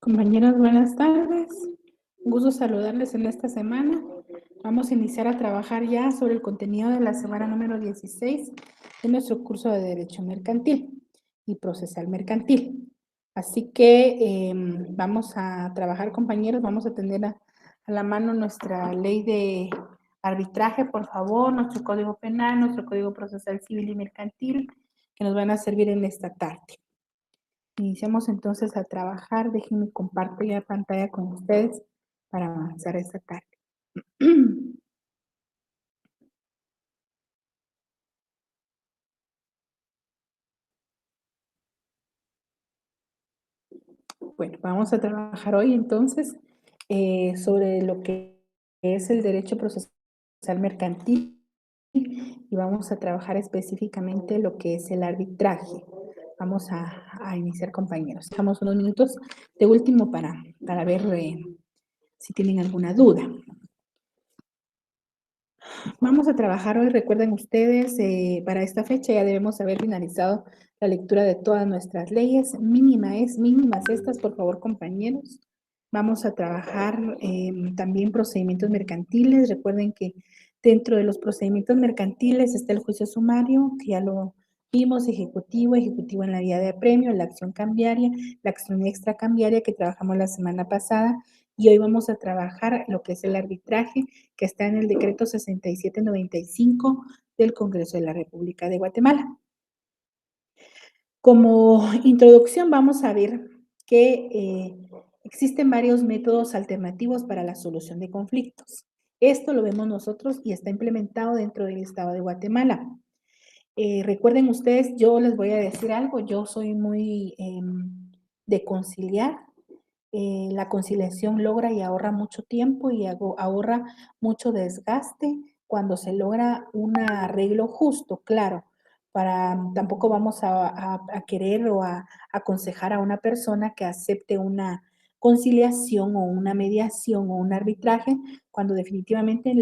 Compañeros, buenas tardes. Un gusto saludarles en esta semana. Vamos a iniciar a trabajar ya sobre el contenido de la semana número 16 de nuestro curso de Derecho Mercantil y Procesal Mercantil. Así que vamos a trabajar, compañeros, vamos a tener a la mano nuestra ley de arbitraje, por favor, nuestro Código Penal, nuestro Código Procesal Civil y Mercantil, que nos van a servir en esta tarde. Iniciamos entonces a trabajar. Déjenme compartir ya pantalla con ustedes para avanzar esta tarde. Bueno, vamos a trabajar hoy entonces sobre lo que es el derecho procesal mercantil y vamos a trabajar específicamente lo que es el arbitraje. Vamos a iniciar, compañeros. Dejamos unos minutos de último para ver si tienen alguna duda. Vamos a trabajar hoy, recuerden ustedes, para esta fecha ya debemos haber finalizado la lectura de todas nuestras leyes. Mínimas estas, por favor, compañeros. Vamos a trabajar también procedimientos mercantiles. Recuerden que dentro de los procedimientos mercantiles está el juicio sumario, que ya lo vimos, ejecutivo en la vía de apremio, la acción cambiaria, la acción extracambiaria que trabajamos la semana pasada, y hoy vamos a trabajar lo que es el arbitraje, que está en el decreto 6795 del Congreso de la República de Guatemala. Como introducción vamos a ver que existen varios métodos alternativos para la solución de conflictos. Esto lo vemos nosotros y está implementado dentro del Estado de Guatemala. Recuerden ustedes, yo les voy a decir algo, yo soy muy de conciliar. La conciliación logra y ahorra mucho tiempo y ahorra mucho desgaste cuando se logra un arreglo justo, claro. Tampoco vamos a querer o a aconsejar a una persona que acepte una conciliación o una mediación o un arbitraje cuando definitivamente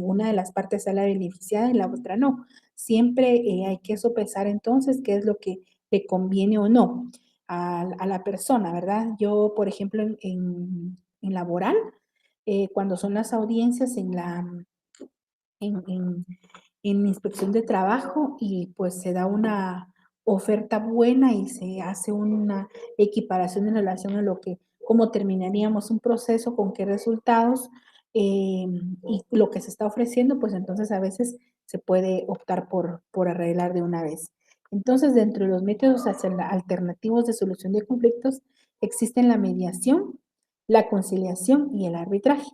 una de las partes sale beneficiada y la otra no. Siempre hay que sopesar entonces qué es lo que le conviene o no a la persona, ¿verdad? Yo, por ejemplo, en laboral, cuando son las audiencias en, en, en inspección de trabajo y pues se da una oferta buena y se hace una equiparación en relación a cómo terminaríamos un proceso, con qué resultados y lo que se está ofreciendo, pues entonces a veces se puede optar por arreglar de una vez. Entonces, dentro de los métodos alternativos de solución de conflictos existen la mediación, la conciliación y el arbitraje.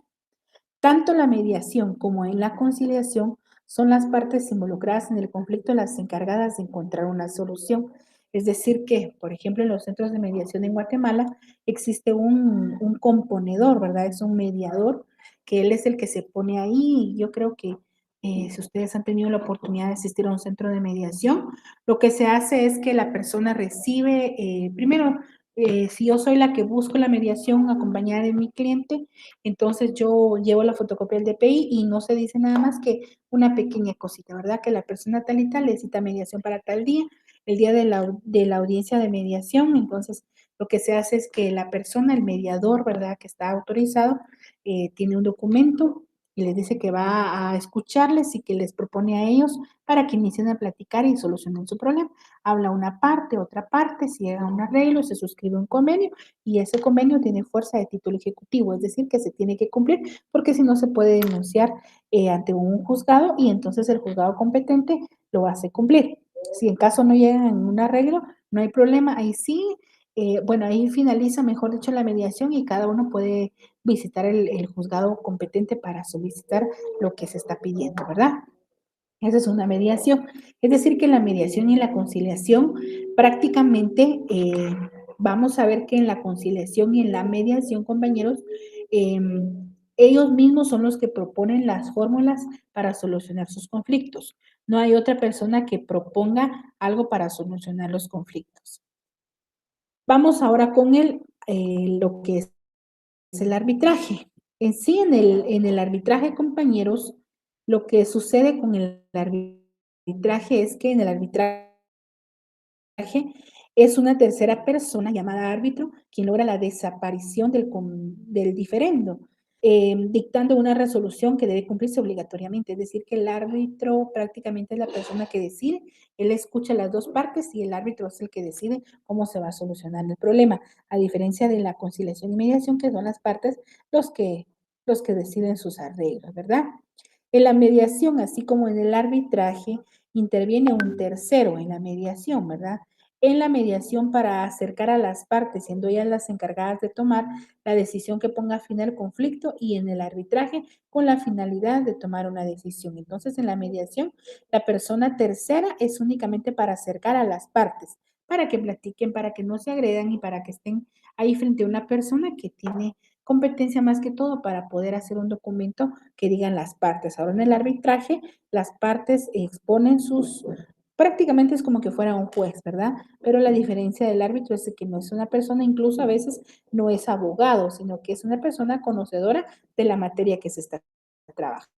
Tanto la mediación como en la conciliación son las partes involucradas en el conflicto las encargadas de encontrar una solución. Es decir, que, por ejemplo, en los centros de mediación en Guatemala existe un componedor, ¿verdad? Es un mediador, que él es el que se pone ahí. Y yo creo que si ustedes han tenido la oportunidad de asistir a un centro de mediación, lo que se hace es que la persona recibe, primero, si yo soy la que busco la mediación acompañada de mi cliente, entonces yo llevo la fotocopia del DPI y no se dice nada más que una pequeña cosita, ¿verdad? Que la persona tal y tal necesita mediación para tal día, el día de la audiencia de mediación. Entonces, lo que se hace es que la persona, el mediador, ¿verdad? Que está autorizado, tiene un documento y les dice que va a escucharles y que les propone a ellos para que inicien a platicar y solucionen su problema. Habla una parte, otra parte, si llega a un arreglo, se suscribe un convenio y ese convenio tiene fuerza de título ejecutivo, es decir, que se tiene que cumplir porque si no se puede denunciar ante un juzgado y entonces el juzgado competente lo hace cumplir. Si en caso no llega a un arreglo, no hay problema, ahí sí, bueno, ahí finaliza, mejor dicho, la mediación y cada uno puede visitar el juzgado competente para solicitar lo que se está pidiendo, ¿verdad? Esa es una mediación. Es decir, que en la mediación y en la conciliación prácticamente vamos a ver que en la conciliación y en la mediación, compañeros, ellos mismos son los que proponen las fórmulas para solucionar sus conflictos. No hay otra persona que proponga algo para solucionar los conflictos. Vamos ahora con lo que es el arbitraje. En sí, en el arbitraje, compañeros, lo que sucede con el arbitraje es que en el arbitraje Es una tercera persona llamada árbitro quien logra la desaparición del diferendo, dictando una resolución que debe cumplirse obligatoriamente. Es decir, que el árbitro prácticamente es la persona que decide, él escucha las dos partes y el árbitro es el que decide cómo se va a solucionar el problema, a diferencia de la conciliación y mediación, que son las partes los que, los que deciden sus arreglos, ¿verdad? En la mediación, así como en el arbitraje, interviene un tercero en la mediación, ¿verdad? En la mediación para acercar a las partes, siendo ellas las encargadas de tomar la decisión que ponga fin al conflicto, y en el arbitraje con la finalidad de tomar una decisión. Entonces, en la mediación, la persona tercera es únicamente para acercar a las partes, para que platiquen, para que no se agredan y para que estén ahí frente a una persona que tiene competencia más que todo para poder hacer un documento que digan las partes. Ahora en el arbitraje, las partes exponen sus, prácticamente es como que fuera un juez, ¿verdad? Pero la diferencia del árbitro es que no es una persona, incluso a veces no es abogado, sino que es una persona conocedora de la materia que se está trabajando.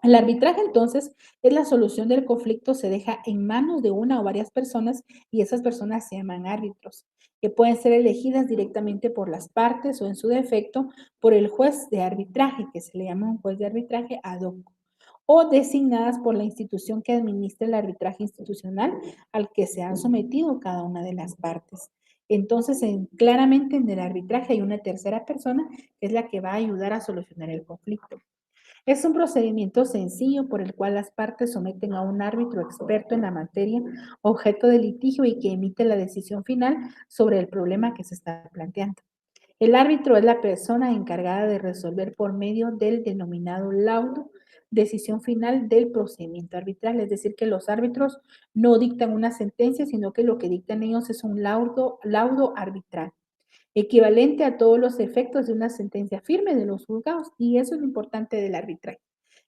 El arbitraje, entonces, es la solución del conflicto, se deja en manos de una o varias personas y esas personas se llaman árbitros, que pueden ser elegidas directamente por las partes o en su defecto por el juez de arbitraje, que se le llama un juez de arbitraje ad hoc, o designadas por la institución que administra el arbitraje institucional al que se han sometido cada una de las partes. Entonces, claramente en el arbitraje hay una tercera persona que es la que va a ayudar a solucionar el conflicto. Es un procedimiento sencillo por el cual las partes someten a un árbitro experto en la materia, objeto de litigio y que emite la decisión final sobre el problema que se está planteando. El árbitro es la persona encargada de resolver por medio del denominado laudo, decisión final del procedimiento arbitral, es decir, que los árbitros no dictan una sentencia, sino que lo que dictan ellos es un laudo arbitral, equivalente a todos los efectos de una sentencia firme de los juzgados. Y eso es lo importante del arbitraje,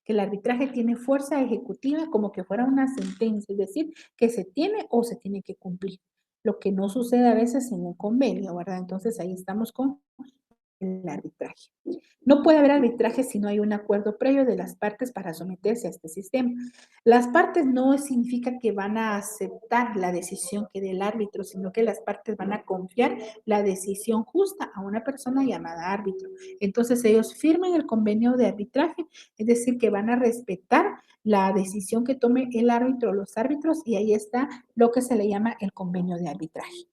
que el arbitraje tiene fuerza ejecutiva como que fuera una sentencia, es decir, que se tiene o se tiene que cumplir, lo que no sucede a veces en un convenio, ¿verdad? Entonces ahí estamos con el arbitraje. No puede haber arbitraje si no hay un acuerdo previo de las partes para someterse a este sistema. Las partes no significa que van a aceptar la decisión que dé el árbitro, sino que las partes van a confiar la decisión justa a una persona llamada árbitro. Entonces ellos firman el convenio de arbitraje, es decir, que van a respetar la decisión que tome el árbitro o los árbitros, y ahí está lo que se le llama el convenio de arbitraje.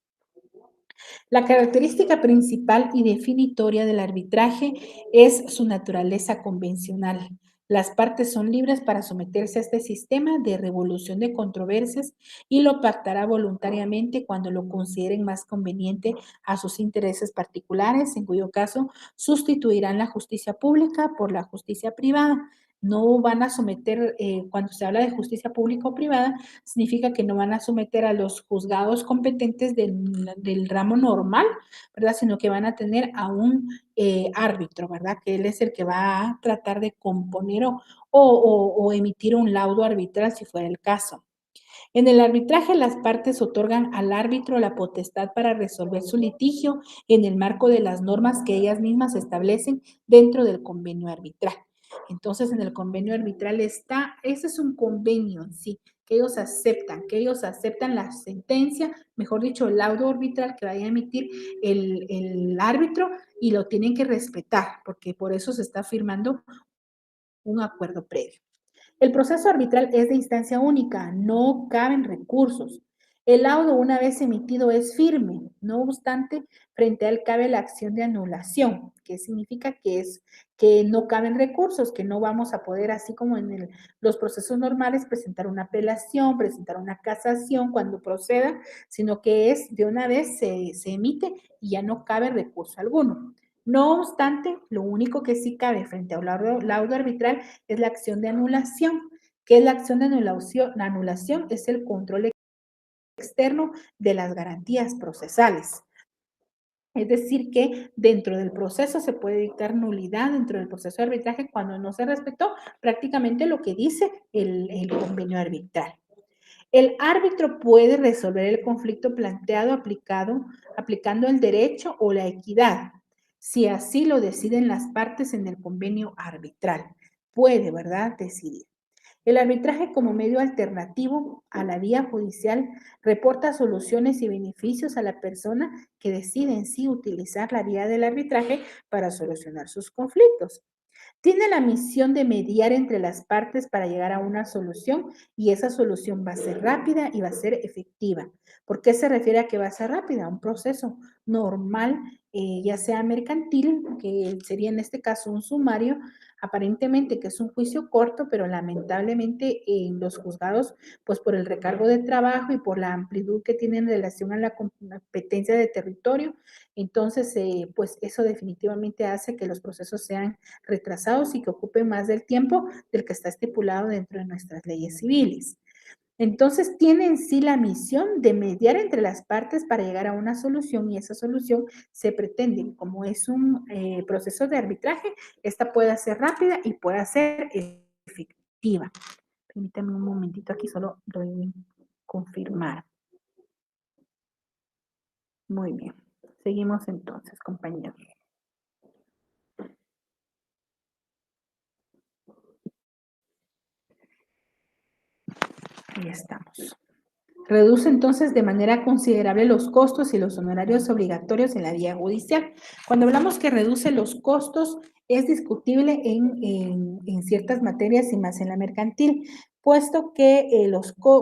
La característica principal y definitoria del arbitraje es su naturaleza convencional. Las partes son libres para someterse a este sistema de revolución de controversias y lo pactará voluntariamente cuando lo consideren más conveniente a sus intereses particulares, en cuyo caso sustituirán la justicia pública por la justicia privada. No van a someter, cuando se habla de justicia pública o privada, significa que no van a someter a los juzgados competentes del ramo normal, ¿verdad? Sino que van a tener a un árbitro, ¿verdad? Que él es el que va a tratar de componer o emitir un laudo arbitral si fuera el caso. En el arbitraje, las partes otorgan al árbitro la potestad para resolver su litigio en el marco de las normas que ellas mismas establecen dentro del convenio arbitral. Entonces, en el convenio arbitral está, ese es un convenio en sí, que ellos aceptan la sentencia, mejor dicho, el laudo arbitral que vaya a emitir el árbitro, y lo tienen que respetar, porque por eso se está firmando un acuerdo previo. El proceso arbitral es de instancia única, no caben recursos. El laudo, una vez emitido, es firme. No obstante, frente a él cabe la acción de anulación, que significa que es que no caben recursos, que no vamos a poder, así como en los procesos normales, presentar una apelación, presentar una casación cuando proceda, sino que es de una vez se emite y ya no cabe recurso alguno. No obstante, lo único que sí cabe frente a un laudo arbitral es la acción de anulación. ¿Qué es la acción de anulación? La anulación es el control externo de las garantías procesales. Es decir, que dentro del proceso se puede dictar nulidad dentro del proceso de arbitraje cuando no se respetó prácticamente lo que dice el convenio arbitral. El árbitro puede resolver el conflicto planteado aplicando el derecho o la equidad, si así lo deciden las partes en el convenio arbitral. Puede, ¿verdad?, decidir. El arbitraje como medio alternativo a la vía judicial reporta soluciones y beneficios a la persona que decide en sí utilizar la vía del arbitraje para solucionar sus conflictos. Tiene la misión de mediar entre las partes para llegar a una solución y esa solución va a ser rápida y va a ser efectiva. ¿Por qué se refiere a que va a ser rápida? Un proceso normal, ya sea mercantil, que sería en este caso un sumario, aparentemente que es un juicio corto, pero lamentablemente en los juzgados, pues por el recargo de trabajo y por la amplitud que tienen en relación a la competencia de territorio, entonces, pues eso definitivamente hace que los procesos sean retrasados y que ocupen más del tiempo del que está estipulado dentro de nuestras leyes civiles. Entonces, tiene en sí la misión de mediar entre las partes para llegar a una solución y esa solución se pretende, como es un proceso de arbitraje, esta pueda ser rápida y pueda ser efectiva. Permítame un momentito aquí, solo doy confirmar. Muy bien. Seguimos entonces, compañeros. Ahí estamos. Reduce entonces de manera considerable los costos y los honorarios obligatorios en la vía judicial. Cuando hablamos que reduce los costos, es discutible en ciertas materias y más en la mercantil, puesto que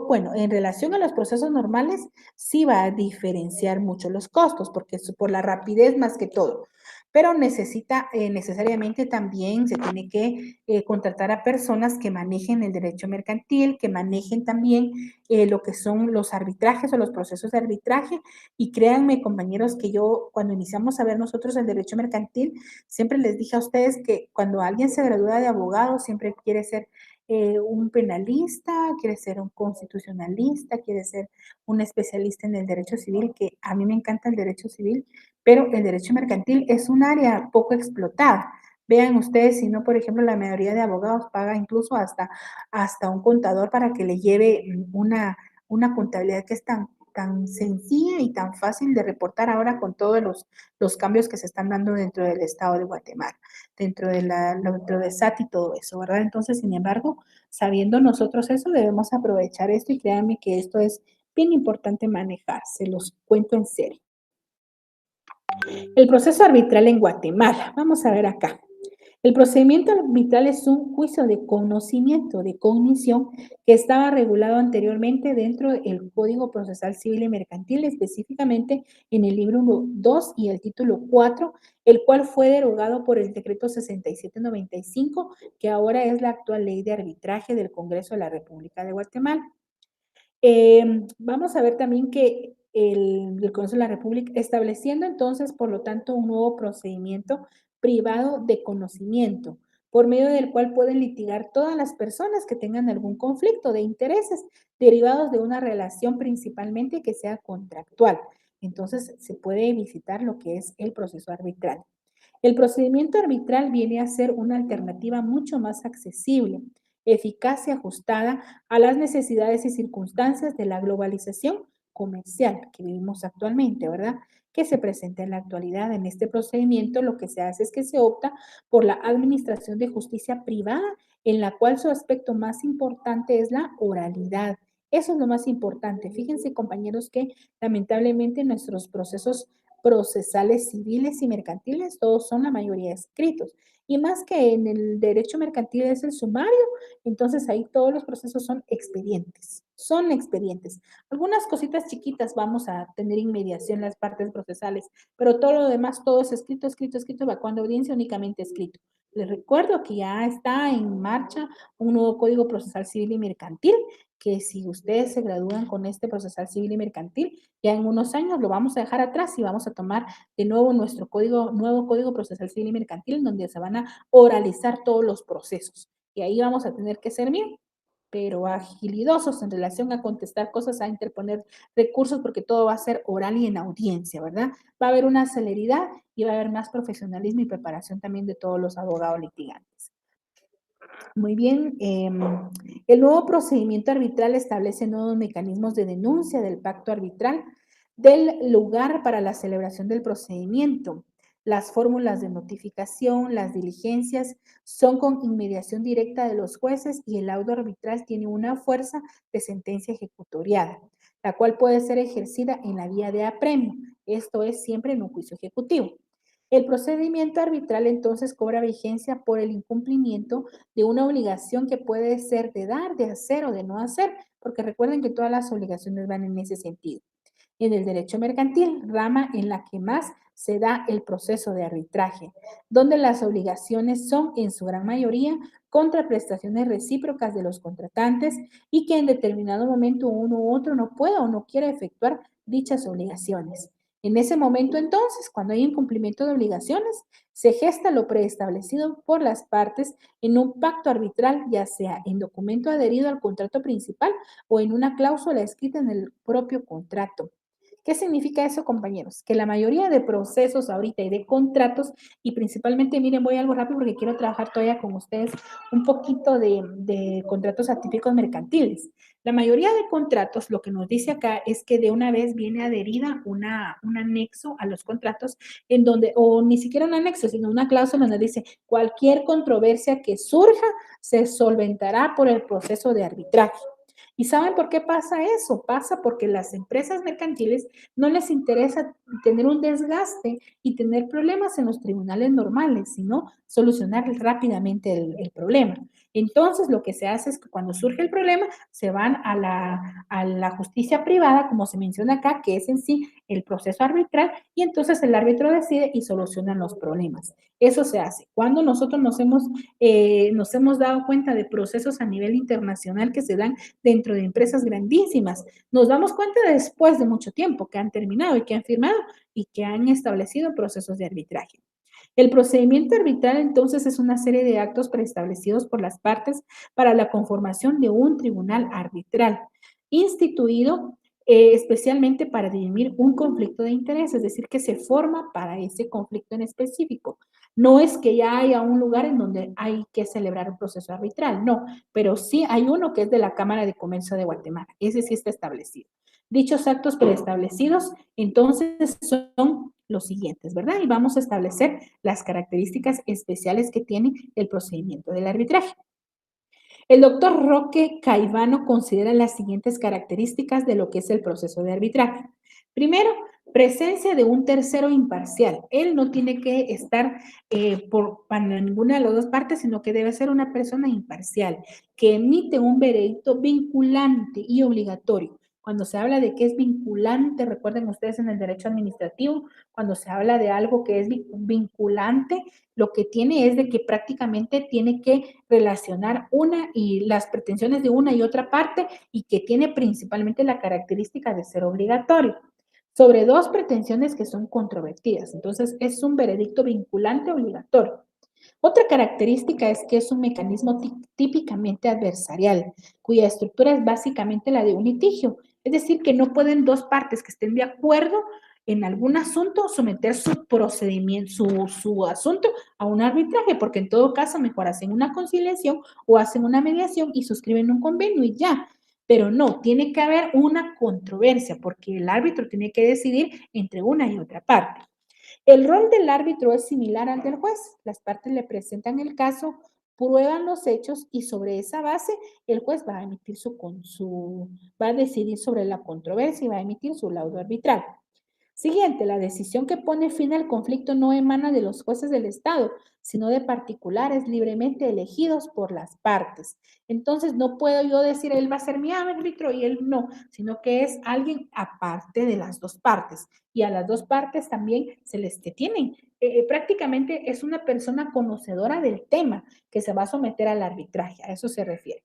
bueno, en relación a los procesos normales, sí va a diferenciar mucho los costos, porque es por la rapidez más que todo. Pero necesita necesariamente también se tiene que contratar a personas que manejen el derecho mercantil, que manejen también lo que son los arbitrajes o los procesos de arbitraje. Y créanme, compañeros, que yo cuando iniciamos a ver nosotros el derecho mercantil, siempre les dije a ustedes que cuando alguien se gradúa de abogado, siempre quiere ser un penalista, quiere ser un constitucionalista, quiere ser un especialista en el derecho civil, que a mí me encanta el derecho civil, pero el derecho mercantil es un área poco explotada. Vean ustedes, si no, por ejemplo, la mayoría de abogados paga incluso hasta un contador para que le lleve una contabilidad que es tan sencilla y tan fácil de reportar ahora con todos los cambios que se están dando dentro del estado de Guatemala, dentro de SAT y todo eso, ¿verdad? Entonces, sin embargo, sabiendo nosotros eso, debemos aprovechar esto y créanme que esto es bien importante manejar, se los cuento en serio. El proceso arbitral en Guatemala. Vamos a ver acá. El procedimiento arbitral es un juicio de conocimiento, de cognición, que estaba regulado anteriormente dentro del Código Procesal Civil y Mercantil, específicamente en el libro 2 y el título 4, el cual fue derogado por el decreto 6795, que ahora es la actual ley de arbitraje del Congreso de la República de Guatemala. Vamos a ver también que el Congreso de la República, estableciendo entonces, por lo tanto, un nuevo procedimiento privado de conocimiento, por medio del cual pueden litigar todas las personas que tengan algún conflicto de intereses derivados de una relación principalmente que sea contractual. Entonces, se puede visitar lo que es el proceso arbitral. El procedimiento arbitral viene a ser una alternativa mucho más accesible, eficaz y ajustada a las necesidades y circunstancias de la globalización comercial que vivimos actualmente, ¿verdad? Que se presenta en la actualidad. En este procedimiento lo que se hace es que se opta por la administración de justicia privada, en la cual su aspecto más importante es la oralidad. Eso es lo más importante. Fíjense, compañeros, que lamentablemente nuestros procesos procesales civiles y mercantiles, todos son la mayoría escritos. Y más que en el derecho mercantil es el sumario, entonces ahí todos los procesos son expedientes, son expedientes. Algunas cositas chiquitas vamos a tener inmediación las partes procesales, pero todo lo demás, todo es escrito, escrito, escrito, va cuando audiencia únicamente escrito. Les recuerdo que ya está en marcha un nuevo Código Procesal Civil y Mercantil, que si ustedes se gradúan con este procesal civil y mercantil, ya en unos años lo vamos a dejar atrás y vamos a tomar de nuevo nuestro nuevo Código Procesal Civil y Mercantil, donde se van a oralizar todos los procesos. Y ahí vamos a tener que ser bien, pero agilidosos en relación a contestar cosas, a interponer recursos, porque todo va a ser oral y en audiencia, ¿verdad? Va a haber una celeridad y va a haber más profesionalismo y preparación también de todos los abogados litigantes. Muy bien, el nuevo procedimiento arbitral establece nuevos mecanismos de denuncia del pacto arbitral del lugar para la celebración del procedimiento. Las fórmulas de notificación, las diligencias son con inmediación directa de los jueces y el laudo arbitral tiene una fuerza de sentencia ejecutoriada, la cual puede ser ejercida en la vía de apremio. Esto es siempre en un juicio ejecutivo. El procedimiento arbitral entonces cobra vigencia por el incumplimiento de una obligación que puede ser de dar, de hacer o de no hacer, porque recuerden que todas las obligaciones van en ese sentido. En el derecho mercantil, rama en la que más se da el proceso de arbitraje, donde las obligaciones son en su gran mayoría contraprestaciones recíprocas de los contratantes y que en determinado momento uno u otro no pueda o no quiera efectuar dichas obligaciones. En ese momento entonces, cuando hay incumplimiento de obligaciones, se gesta lo preestablecido por las partes en un pacto arbitral, ya sea en documento adherido al contrato principal o en una cláusula escrita en el propio contrato. ¿Qué significa eso, compañeros? Que la mayoría de procesos ahorita y de contratos, y principalmente, miren, voy algo rápido porque quiero trabajar todavía con ustedes un poquito de contratos atípicos mercantiles. La mayoría de contratos, lo que nos dice acá es que de una vez viene adherida un anexo a los contratos en donde, o ni siquiera un anexo, sino una cláusula donde dice cualquier controversia que surja se solventará por el proceso de arbitraje. ¿Y saben por qué pasa eso? Pasa porque las empresas mercantiles no les interesa tener un desgaste y tener problemas en los tribunales normales, sino solucionar rápidamente el problema. Entonces, lo que se hace es que cuando surge el problema, se van a la justicia privada, como se menciona acá, que es en sí el proceso arbitral, y entonces el árbitro decide y solucionan los problemas. Eso se hace. Cuando nosotros nos hemos dado cuenta de procesos a nivel internacional que se dan dentro de empresas grandísimas, nos damos cuenta después de mucho tiempo que han terminado y que han firmado y que han establecido procesos de arbitraje. El procedimiento arbitral entonces es una serie de actos preestablecidos por las partes para la conformación de un tribunal arbitral instituido especialmente para dirimir un conflicto de interés, es decir, que se forma para ese conflicto en específico. No es que ya haya un lugar en donde hay que celebrar un proceso arbitral, no, pero sí hay uno que es de la Cámara de Comercio de Guatemala, ese sí está establecido. Dichos actos preestablecidos, entonces, son los siguientes, ¿verdad? Y vamos a establecer las características especiales que tiene el procedimiento del arbitraje. El doctor Roque Caivano considera las siguientes características de lo que es el proceso de arbitraje. Primero, presencia de un tercero imparcial. Él no tiene que estar para ninguna de las dos partes, sino que debe ser una persona imparcial, que emite un veredicto vinculante y obligatorio. Cuando se habla de que es vinculante, recuerden ustedes en el derecho administrativo, cuando se habla de algo que es vinculante, lo que tiene es de que prácticamente tiene que relacionar una y las pretensiones de una y otra parte y que tiene principalmente la característica de ser obligatorio sobre dos pretensiones que son controvertidas. Entonces, es un veredicto vinculante obligatorio. Otra característica es que es un mecanismo típicamente adversarial, cuya estructura es básicamente la de un litigio. Es decir, que no pueden dos partes que estén de acuerdo en algún asunto someter su procedimiento, su asunto a un arbitraje, porque en todo caso mejor hacen una conciliación o hacen una mediación y suscriben un convenio y ya. Pero no, tiene que haber una controversia, porque el árbitro tiene que decidir entre una y otra parte. El rol del árbitro es similar al del juez. Las partes le presentan el caso, prueban los hechos y sobre esa base el juez va a emitir va a decidir sobre la controversia y va a emitir su laudo arbitral. Siguiente, la decisión que pone fin al conflicto no emana de los jueces del Estado, sino de particulares libremente elegidos por las partes. Entonces, no puedo yo decir, él va a ser mi árbitro y él no, sino que es alguien aparte de las dos partes. Y a las dos partes también se les detienen. Prácticamente es una persona conocedora del tema que se va a someter al arbitraje, a eso se refiere.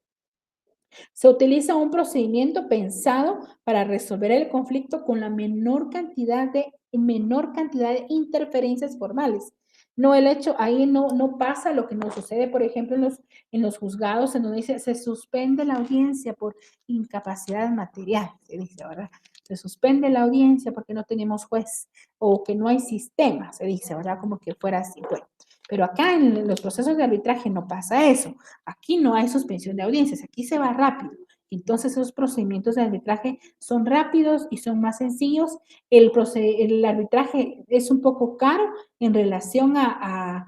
Se utiliza un procedimiento pensado para resolver el conflicto con la menor cantidad de interferencias formales. No el hecho, ahí no pasa lo que nos sucede, por ejemplo, en los juzgados, en donde dice, se suspende la audiencia por incapacidad material, se dice, ¿verdad? Se suspende la audiencia porque no tenemos juez o que no hay sistema, se dice, ¿verdad? Como que fuera así. Bueno, pero acá en los procesos de arbitraje no pasa eso. Aquí no hay suspensión de audiencias, aquí se va rápido. Entonces, esos procedimientos de arbitraje son rápidos y son más sencillos. El arbitraje es un poco caro en relación a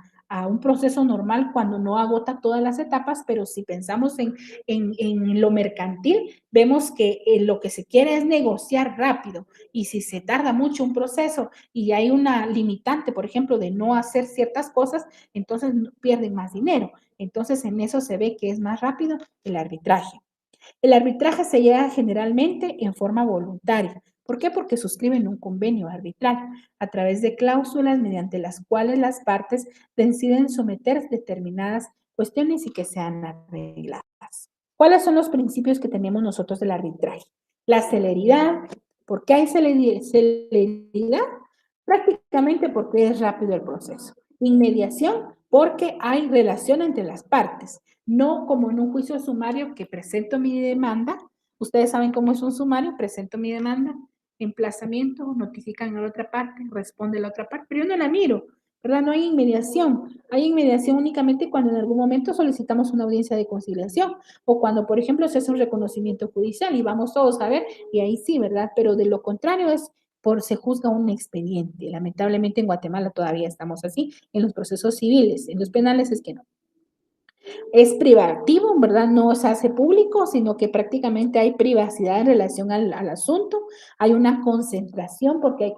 un proceso normal cuando no agota todas las etapas, pero si pensamos en lo mercantil, vemos que lo que se quiere es negociar rápido y si se tarda mucho un proceso y hay una limitante, por ejemplo, de no hacer ciertas cosas, entonces pierden más dinero. Entonces, en eso se ve que es más rápido el arbitraje. El arbitraje se lleva generalmente en forma voluntaria. ¿Por qué? Porque suscriben un convenio arbitral a través de cláusulas mediante las cuales las partes deciden someter determinadas cuestiones y que sean arregladas. ¿Cuáles son los principios que tenemos nosotros del arbitraje? La celeridad. ¿Por qué hay celeridad? Prácticamente porque es rápido el proceso. Inmediación, porque hay relación entre las partes. No como en un juicio sumario que presento mi demanda. Ustedes saben cómo es un sumario, presento mi demanda, emplazamiento, notifican a la otra parte, responde la otra parte, pero yo no la miro, ¿verdad? No hay inmediación. Hay inmediación únicamente cuando en algún momento solicitamos una audiencia de conciliación o cuando, por ejemplo, se hace un reconocimiento judicial y vamos todos a ver y ahí sí, ¿verdad? Pero de lo contrario es se juzga un expediente. Lamentablemente en Guatemala todavía estamos así, en los procesos civiles, en los penales es que no. Es privativo, ¿verdad? No se hace público, sino que prácticamente hay privacidad en relación al asunto. Hay una concentración, porque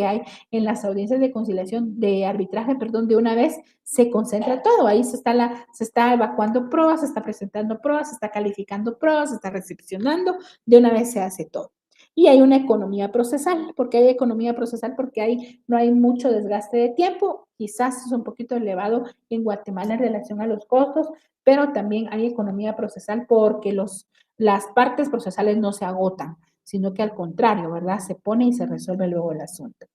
hay en las audiencias de conciliación, de arbitraje, perdón, de una vez se concentra todo. Ahí se está evacuando pruebas, se está presentando pruebas, se está calificando pruebas, se está recepcionando, de una vez se hace todo. Y hay una economía procesal. ¿Por qué hay economía procesal? Porque no hay mucho desgaste de tiempo, quizás es un poquito elevado en Guatemala en relación a los costos, pero también hay economía procesal porque las partes procesales no se agotan, sino que al contrario, ¿verdad? Se pone y se resuelve luego el asunto.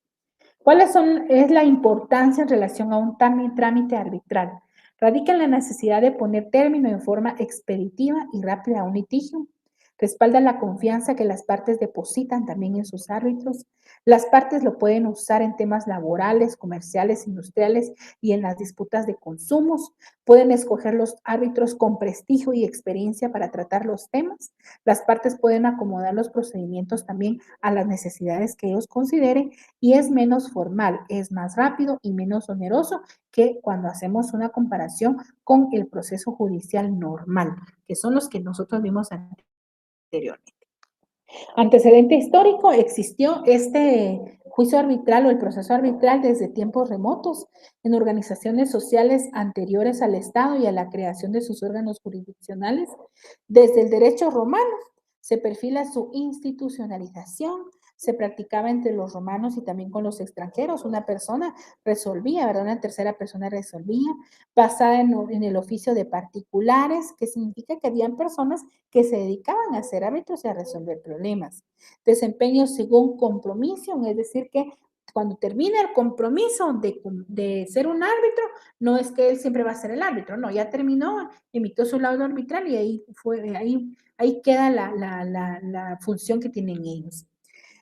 Es la importancia en relación a un trámite arbitral? Radica en la necesidad de poner término en forma expeditiva y rápida a un litigio. Respalda la confianza que las partes depositan también en sus árbitros. Las partes lo pueden usar en temas laborales, comerciales, industriales y en las disputas de consumos. Pueden escoger los árbitros con prestigio y experiencia para tratar los temas. Las partes pueden acomodar los procedimientos también a las necesidades que ellos consideren y es menos formal, es más rápido y menos oneroso que cuando hacemos una comparación con el proceso judicial normal, que son los que nosotros vimos anteriormente. Antecedente histórico, existió este juicio arbitral o el proceso arbitral desde tiempos remotos en organizaciones sociales anteriores al Estado y a la creación de sus órganos jurisdiccionales. Desde el derecho romano se perfila su institucionalización, se practicaba entre los romanos y también con los extranjeros. Una persona resolvía, ¿verdad? Una tercera persona resolvía, basada en el oficio de particulares, que significa que habían personas que se dedicaban a ser árbitros y a resolver problemas. Desempeño según compromiso, es decir, que cuando termina el compromiso de ser un árbitro, no es que él siempre va a ser el árbitro, no, ya terminó, emitió su laudo arbitral y ahí queda la función que tienen ellos.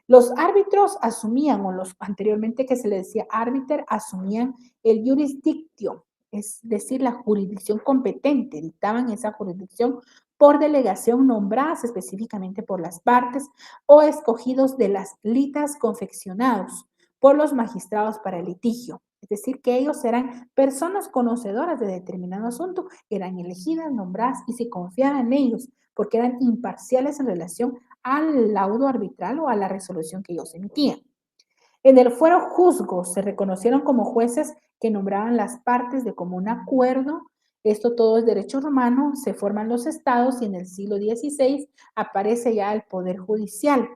Los árbitros asumían, o los anteriormente que se le decía árbiter, asumían el jurisdictio, es decir, la jurisdicción competente, dictaban esa jurisdicción por delegación nombradas específicamente por las partes o escogidos de las litas confeccionados por los magistrados para el litigio. Es decir, que ellos eran personas conocedoras de determinado asunto, eran elegidas, nombradas y se confiaba en ellos porque eran imparciales en relación al laudo arbitral o a la resolución que ellos emitían. En el fuero juzgo se reconocieron como jueces que nombraban las partes de común acuerdo. Esto todo es derecho romano, se forman los estados y en el siglo XVI aparece ya el poder judicial.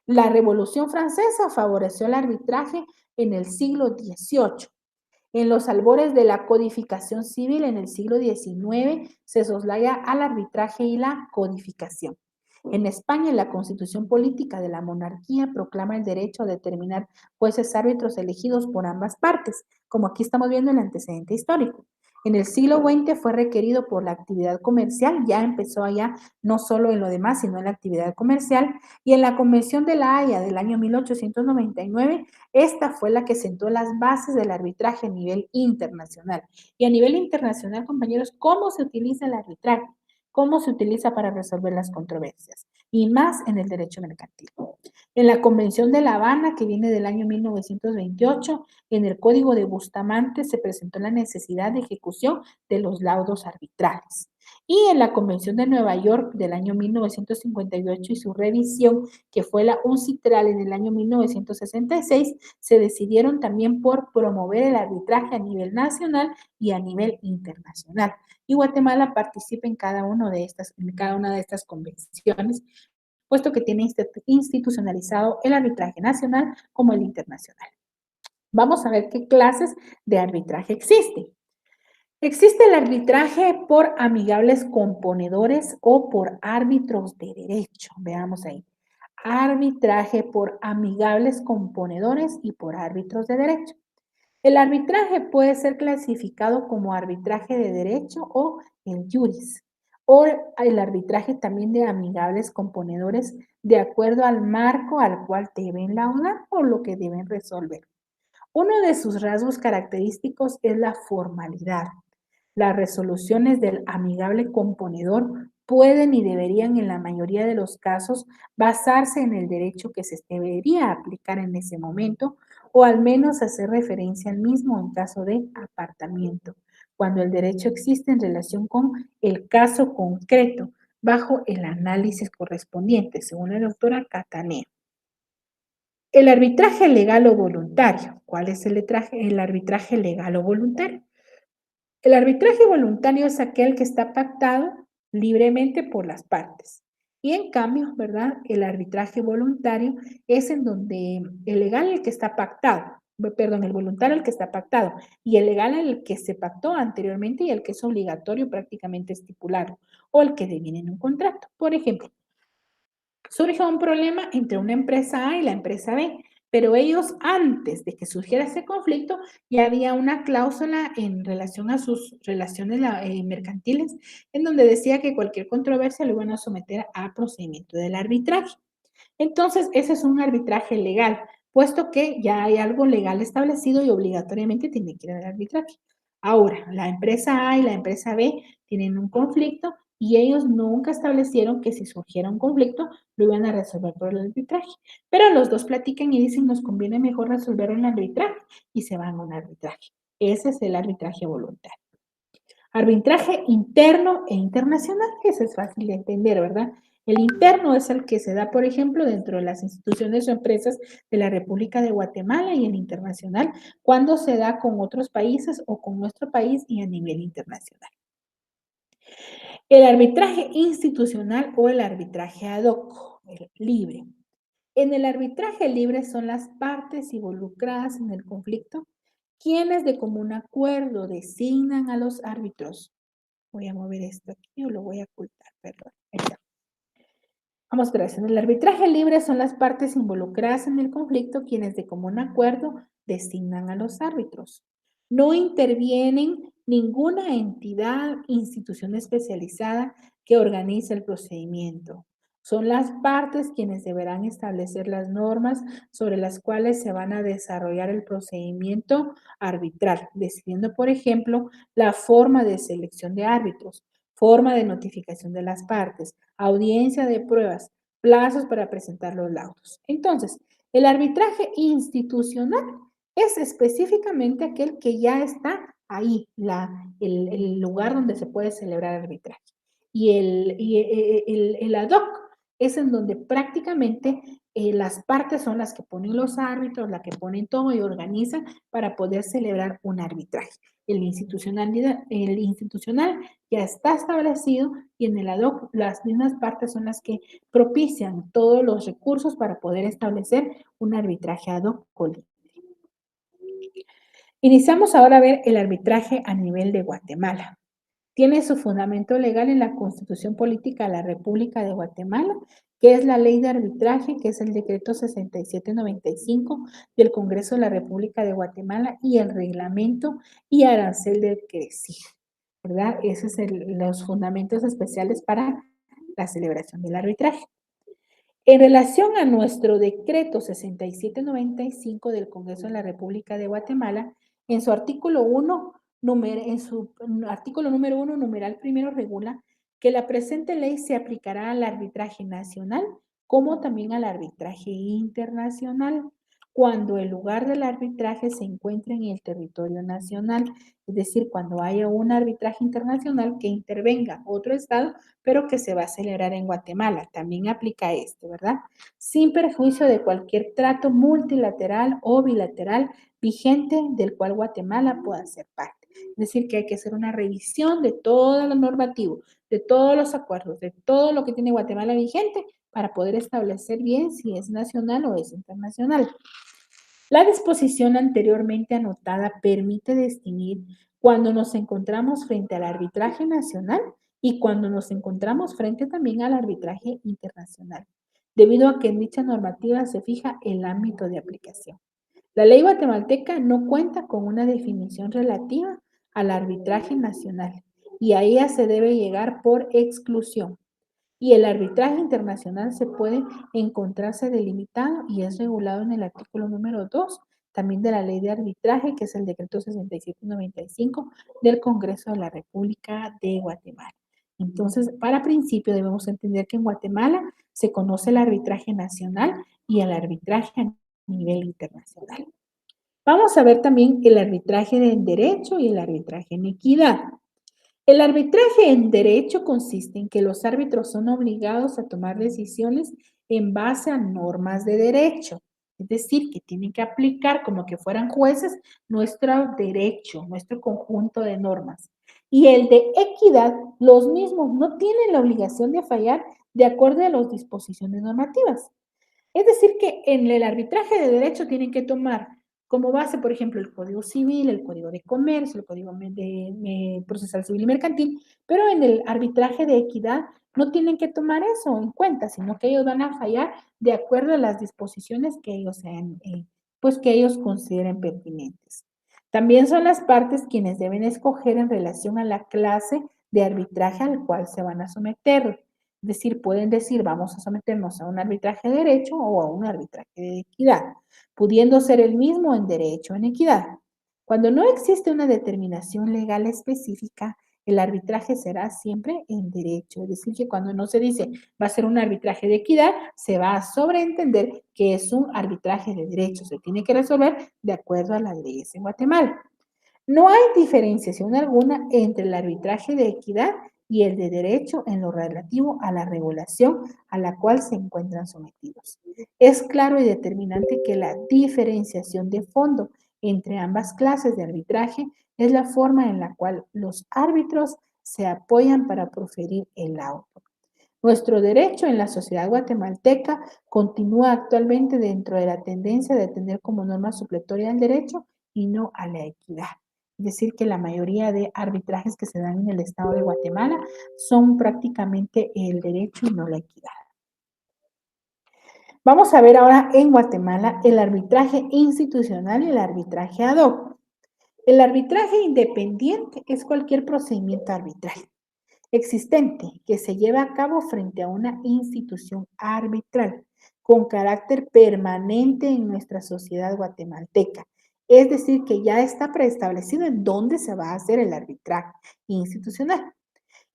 La Revolución Francesa favoreció el arbitraje en el siglo XVIII. En los albores de la codificación civil en el siglo XIX se soslaya al arbitraje y la codificación. En España, la constitución política de la monarquía proclama el derecho a determinar jueces árbitros elegidos por ambas partes, como aquí estamos viendo el antecedente histórico. En el siglo XX fue requerido por la actividad comercial, ya empezó allá no solo en lo demás, sino en la actividad comercial, y en la Convención de la Haya del año 1899, esta fue la que sentó las bases del arbitraje a nivel internacional. Y a nivel internacional, compañeros, ¿cómo se utiliza el arbitraje? cómo se utiliza para resolver las controversias, y más en el derecho mercantil. En la Convención de La Habana, que viene del año 1928, en el Código de Bustamante se presentó la necesidad de ejecución de los laudos arbitrales. Y en la Convención de Nueva York del año 1958 y su revisión, que fue la UNCITRAL en el año 1966, se decidieron también por promover el arbitraje a nivel nacional y a nivel internacional. Y Guatemala participa en cada una de estas convenciones, puesto que tiene institucionalizado el arbitraje nacional como el internacional. Vamos a ver qué clases de arbitraje existen. Existe el arbitraje por amigables componedores o por árbitros de derecho. Veamos ahí. Arbitraje por amigables componedores y por árbitros de derecho. El arbitraje puede ser clasificado como arbitraje de derecho o el juris, o el arbitraje también de amigables componedores de acuerdo al marco al cual deben laudar o lo que deben resolver. Uno de sus rasgos característicos es la formalidad. Las resoluciones del amigable componedor pueden y deberían en la mayoría de los casos basarse en el derecho que se debería aplicar en ese momento o al menos hacer referencia al mismo en caso de apartamiento, cuando el derecho existe en relación con el caso concreto bajo el análisis correspondiente, según la doctora Cataneo. El arbitraje legal o voluntario. ¿Cuál es el arbitraje legal o voluntario? El arbitraje voluntario es aquel que está pactado libremente por las partes. Y en cambio, ¿verdad? El arbitraje voluntario es en donde el legal el que está pactado, perdón, el voluntario el que está pactado y el legal el que se pactó anteriormente y el que es obligatorio prácticamente estipularlo o el que deviene en un contrato. Por ejemplo, surge un problema entre una empresa A y la empresa B, pero ellos antes de que surgiera ese conflicto ya había una cláusula en relación a sus relaciones mercantiles en donde decía que cualquier controversia lo iban a someter a procedimiento del arbitraje. Entonces, ese es un arbitraje legal, puesto que ya hay algo legal establecido y obligatoriamente tiene que ir al arbitraje. Ahora, la empresa A y la empresa B tienen un conflicto y ellos nunca establecieron que si surgiera un conflicto lo iban a resolver por el arbitraje. Pero los dos platican y dicen, nos conviene mejor resolverlo en el arbitraje y se van a un arbitraje. Ese es el arbitraje voluntario. Arbitraje interno e internacional, ese es fácil de entender, ¿verdad? El interno es el que se da, por ejemplo, dentro de las instituciones o empresas de la República de Guatemala y el internacional, cuando se da con otros países o con nuestro país y a nivel internacional. El arbitraje institucional o el arbitraje ad hoc, el libre. En el arbitraje libre son las partes involucradas en el conflicto quienes de común acuerdo designan a los árbitros. Voy a mover esto aquí o lo voy a ocultar, perdón. Vamos a ver, en el arbitraje libre son las partes involucradas en el conflicto quienes de común acuerdo designan a los árbitros. No intervienen ninguna entidad, institución especializada que organice el procedimiento. Son las partes quienes deberán establecer las normas sobre las cuales se van a desarrollar el procedimiento arbitral, decidiendo, por ejemplo, la forma de selección de árbitros, forma de notificación de las partes, audiencia de pruebas, plazos para presentar los laudos. Entonces, el arbitraje institucional es específicamente aquel que ya está ahí, el lugar donde se puede celebrar arbitraje. Y el ad hoc es en donde prácticamente las partes son las que ponen los árbitros, las que ponen todo y organizan para poder celebrar un arbitraje. El institucional ya está establecido y en el ad hoc las mismas partes son las que propician todos los recursos para poder establecer un arbitraje ad hoc. Iniciamos ahora a ver el arbitraje a nivel de Guatemala. Tiene su fundamento legal en la Constitución Política de la República de Guatemala, que es la ley de arbitraje, que es el decreto 6795 del Congreso de la República de Guatemala y el reglamento y arancel del CRECIG, ¿verdad? Esos son los fundamentos especiales para la celebración del arbitraje. En relación a nuestro decreto 6795 del Congreso de la República de Guatemala, en su artículo 1, numeral primero regula que la presente ley se aplicará al arbitraje nacional como también al arbitraje internacional cuando el lugar del arbitraje se encuentre en el territorio nacional, es decir, cuando haya un arbitraje internacional que intervenga otro estado, pero que se va a celebrar en Guatemala. También aplica esto, ¿verdad? Sin perjuicio de cualquier trato multilateral o bilateral vigente del cual Guatemala pueda ser parte. Es decir, que hay que hacer una revisión de todo lo normativo, de todos los acuerdos, de todo lo que tiene Guatemala vigente para poder establecer bien si es nacional o es internacional. La disposición anteriormente anotada permite distinguir cuando nos encontramos frente al arbitraje nacional y cuando nos encontramos frente también al arbitraje internacional, debido a que en dicha normativa se fija el ámbito de aplicación. La ley guatemalteca no cuenta con una definición relativa al arbitraje nacional y a ella se debe llegar por exclusión. Y el arbitraje internacional se puede encontrarse delimitado y es regulado en el artículo número 2 también de la ley de arbitraje, que es el decreto 6795 del Congreso de la República de Guatemala. Entonces, para principio debemos entender que en Guatemala se conoce el arbitraje nacional y el arbitraje a nivel internacional. Vamos a ver también el arbitraje en derecho y el arbitraje en equidad. El arbitraje en derecho consiste en que los árbitros son obligados a tomar decisiones en base a normas de derecho, es decir, que tienen que aplicar como que fueran jueces nuestro derecho, nuestro conjunto de normas. Y el de equidad, los mismos no tienen la obligación de fallar de acuerdo a las disposiciones normativas. Es decir, que en el arbitraje de derecho tienen que tomar como base, por ejemplo, el Código Civil, el Código de Comercio, el Código de Procesal Civil y Mercantil, pero en el arbitraje de equidad no tienen que tomar eso en cuenta, sino que ellos van a fallar de acuerdo a las disposiciones que ellos sean, pues que ellos consideren pertinentes. También son las partes quienes deben escoger en relación a la clase de arbitraje al cual se van a someter. Es decir, pueden decir, vamos a someternos a un arbitraje de derecho o a un arbitraje de equidad, pudiendo ser el mismo en derecho o en equidad. Cuando no existe una determinación legal específica, el arbitraje será siempre en derecho. Es decir, que cuando no se dice va a ser un arbitraje de equidad, se va a sobreentender que es un arbitraje de derecho. Se tiene que resolver de acuerdo a las leyes en Guatemala. No hay diferenciación alguna entre el arbitraje de equidad y el de derecho en lo relativo a la regulación a la cual se encuentran sometidos. Es claro y determinante que la diferenciación de fondo entre ambas clases de arbitraje es la forma en la cual los árbitros se apoyan para proferir el auto. Nuestro derecho en la sociedad guatemalteca continúa actualmente dentro de la tendencia de tener como norma supletoria el derecho y no a la equidad. Es decir, que la mayoría de arbitrajes que se dan en el estado de Guatemala son prácticamente el derecho y no la equidad. Vamos a ver ahora en Guatemala el arbitraje institucional y el arbitraje ad hoc. El arbitraje independiente es cualquier procedimiento arbitral existente que se lleva a cabo frente a una institución arbitral con carácter permanente en nuestra sociedad guatemalteca. Es decir, que ya está preestablecido en dónde se va a hacer el arbitraje institucional.